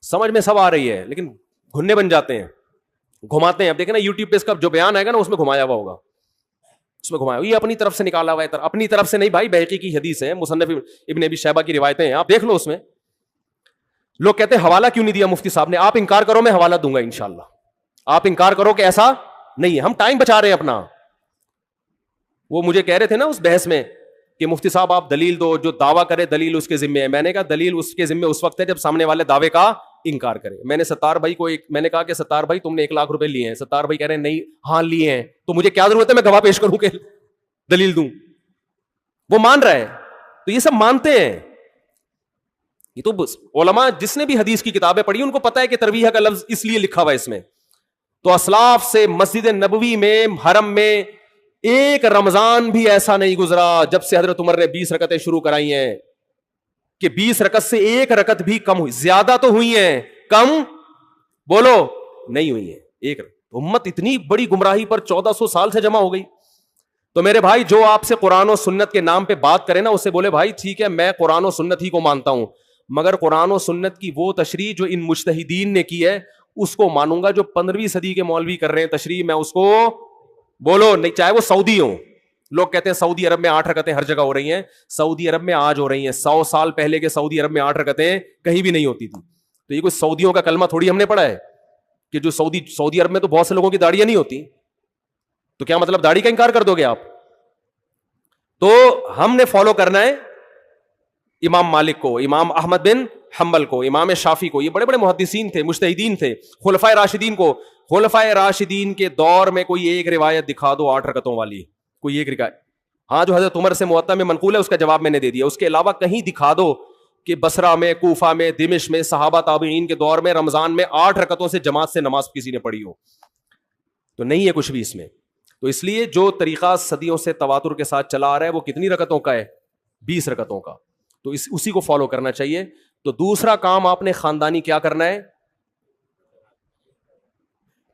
سمجھ میں سب آ رہی ہے, لیکن گھننے بن جاتے ہیں, گھماتے ہیں. اب دیکھیں نا یوٹیوب پہ اس کا جو بیان آئے گا نا اس میں گھمایا ہوا ہوگا, اس میں گھمایا, یہ اپنی طرف سے نکالا ہوا ہے. اپنی طرف سے نہیں بھائی, بہقی کی حدیث ہے, مصنف ابن ابی شیبہ کی روایتیں ہیں, آپ دیکھ لو. اس میں لوگ کہتے ہیں حوالہ کیوں نہیں دیا مفتی صاحب نے. آپ انکار کرو, میں حوالہ دوں گا انشاءاللہ. آپ انکار کرو کہ ایسا نہیں ہے, ہم ٹائم بچا رہے ہیں اپنا. وہ مجھے کہہ رہے تھے نا اس بحث میں کہ مفتی صاحب آپ دلیل دو, جو دعویٰ کرے دلیل اس کے ذمے ہے. میں نے کہا دلیل اس کے ذمے اس وقت ہے جب سامنے والے دعوے کا انکار کرے. میں نے ستار بھائی کو میں نے کہا کہ ستار بھائی تم نے 1 لاکھ روپے لیے ہیں. ستار بھائی کہہ رہے ہیں نہیں, ہاں لیے ہیں. تو مجھے کیا ضرورت ہے میں گواہ پیش کروں کہ دلیل دوں؟ وہ مان رہا ہے. تو یہ سب مانتے ہیں. یہ تو علماء جس نے بھی حدیث کی کتابیں پڑھی ان کو پتا ہے کہ ترویحہ کا لفظ اس لیے لکھا ہوا ہے اس میں. تو اسلاف سے مسجد نبوی میں, حرم میں ایک رمضان بھی ایسا نہیں گزرا جب سے حضرت عمر نے 20 رکعتیں شروع کرائی ہیں کہ 20 رکعت سے 1 رکعت بھی کم ہوئی. زیادہ تو ہوئی ہیں, کم بولو نہیں ہوئی ہیں. ایک امت اتنی بڑی گمراہی پر 1400 سال سے جمع ہو گئی. تو میرے بھائی جو آپ سے قرآن و سنت کے نام پہ بات کرے نا, اسے بولے بھائی ٹھیک ہے میں قرآن و سنت ہی کو مانتا ہوں, مگر قرآن و سنت کی وہ تشریح جو ان مجتہدین نے کی ہے اس کو مانوں گا. جو 15ویں صدی کے مولوی کر رہے ہیں تشریح, میں اس کو بولو نہیں, چاہے وہ سعودی ہوں. لوگ کہتے ہیں سعودی عرب میں 8 رکعتیں ہر جگہ ہو رہی ہیں. سعودی عرب میں آج ہو رہی ہیں, 100 سال پہلے کے سعودی عرب میں 8 رکعتیں کہیں بھی نہیں ہوتی تھی. تو یہ کوئی سعودیوں کا کلمہ تھوڑی ہم نے پڑھا ہے کہ جو سعودی عرب میں تو بہت سے لوگوں کی داڑیاں نہیں ہوتی. تو کیا مطلب داڑھی کا انکار کر دو گے آپ؟ تو ہم نے فالو کرنا ہے امام مالک کو, امام احمد بن حنبل کو, امام شافعی کو. یہ بڑے بڑے محدثین تھے, مجتہدین تھے. خلفائے راشدین کو, خلفائے راشدین کے دور میں کوئی ایک روایت دکھا دو 8 رکعتوں والی, کوئی ایک روایت. ہاں جو حضرت عمر سے موطا میں منقول ہے اس کا جواب میں نے دے دیا. اس کے علاوہ کہیں دکھا دو کہ بصرہ میں, کوفہ میں, دمشق میں, صحابہ تابعین کے دور میں رمضان میں 8 رکعتوں سے جماعت سے نماز کسی نے پڑھی ہو. تو نہیں ہے کچھ بھی اس میں. تو اس لیے جو طریقہ صدیوں سے تواتر کے ساتھ چلا آ رہا ہے وہ کتنی رکعتوں کا ہے؟ 20 رکعتوں کا. تو اسی کو فالو کرنا چاہیے. تو دوسرا کام آپ نے خاندانی کیا کرنا ہے؟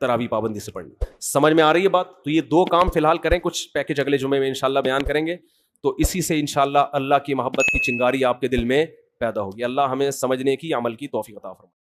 تراویح پابندی سے پڑھنی. سمجھ میں آ رہی ہے بات؟ تو یہ 2 کام فی الحال کریں, کچھ پیکج اگلے جمعے میں انشاءاللہ بیان کریں گے. تو اسی سے انشاءاللہ اللہ کی محبت کی چنگاری آپ کے دل میں پیدا ہوگی. اللہ ہمیں سمجھنے کی, عمل کی توفیق عطا فرمائے.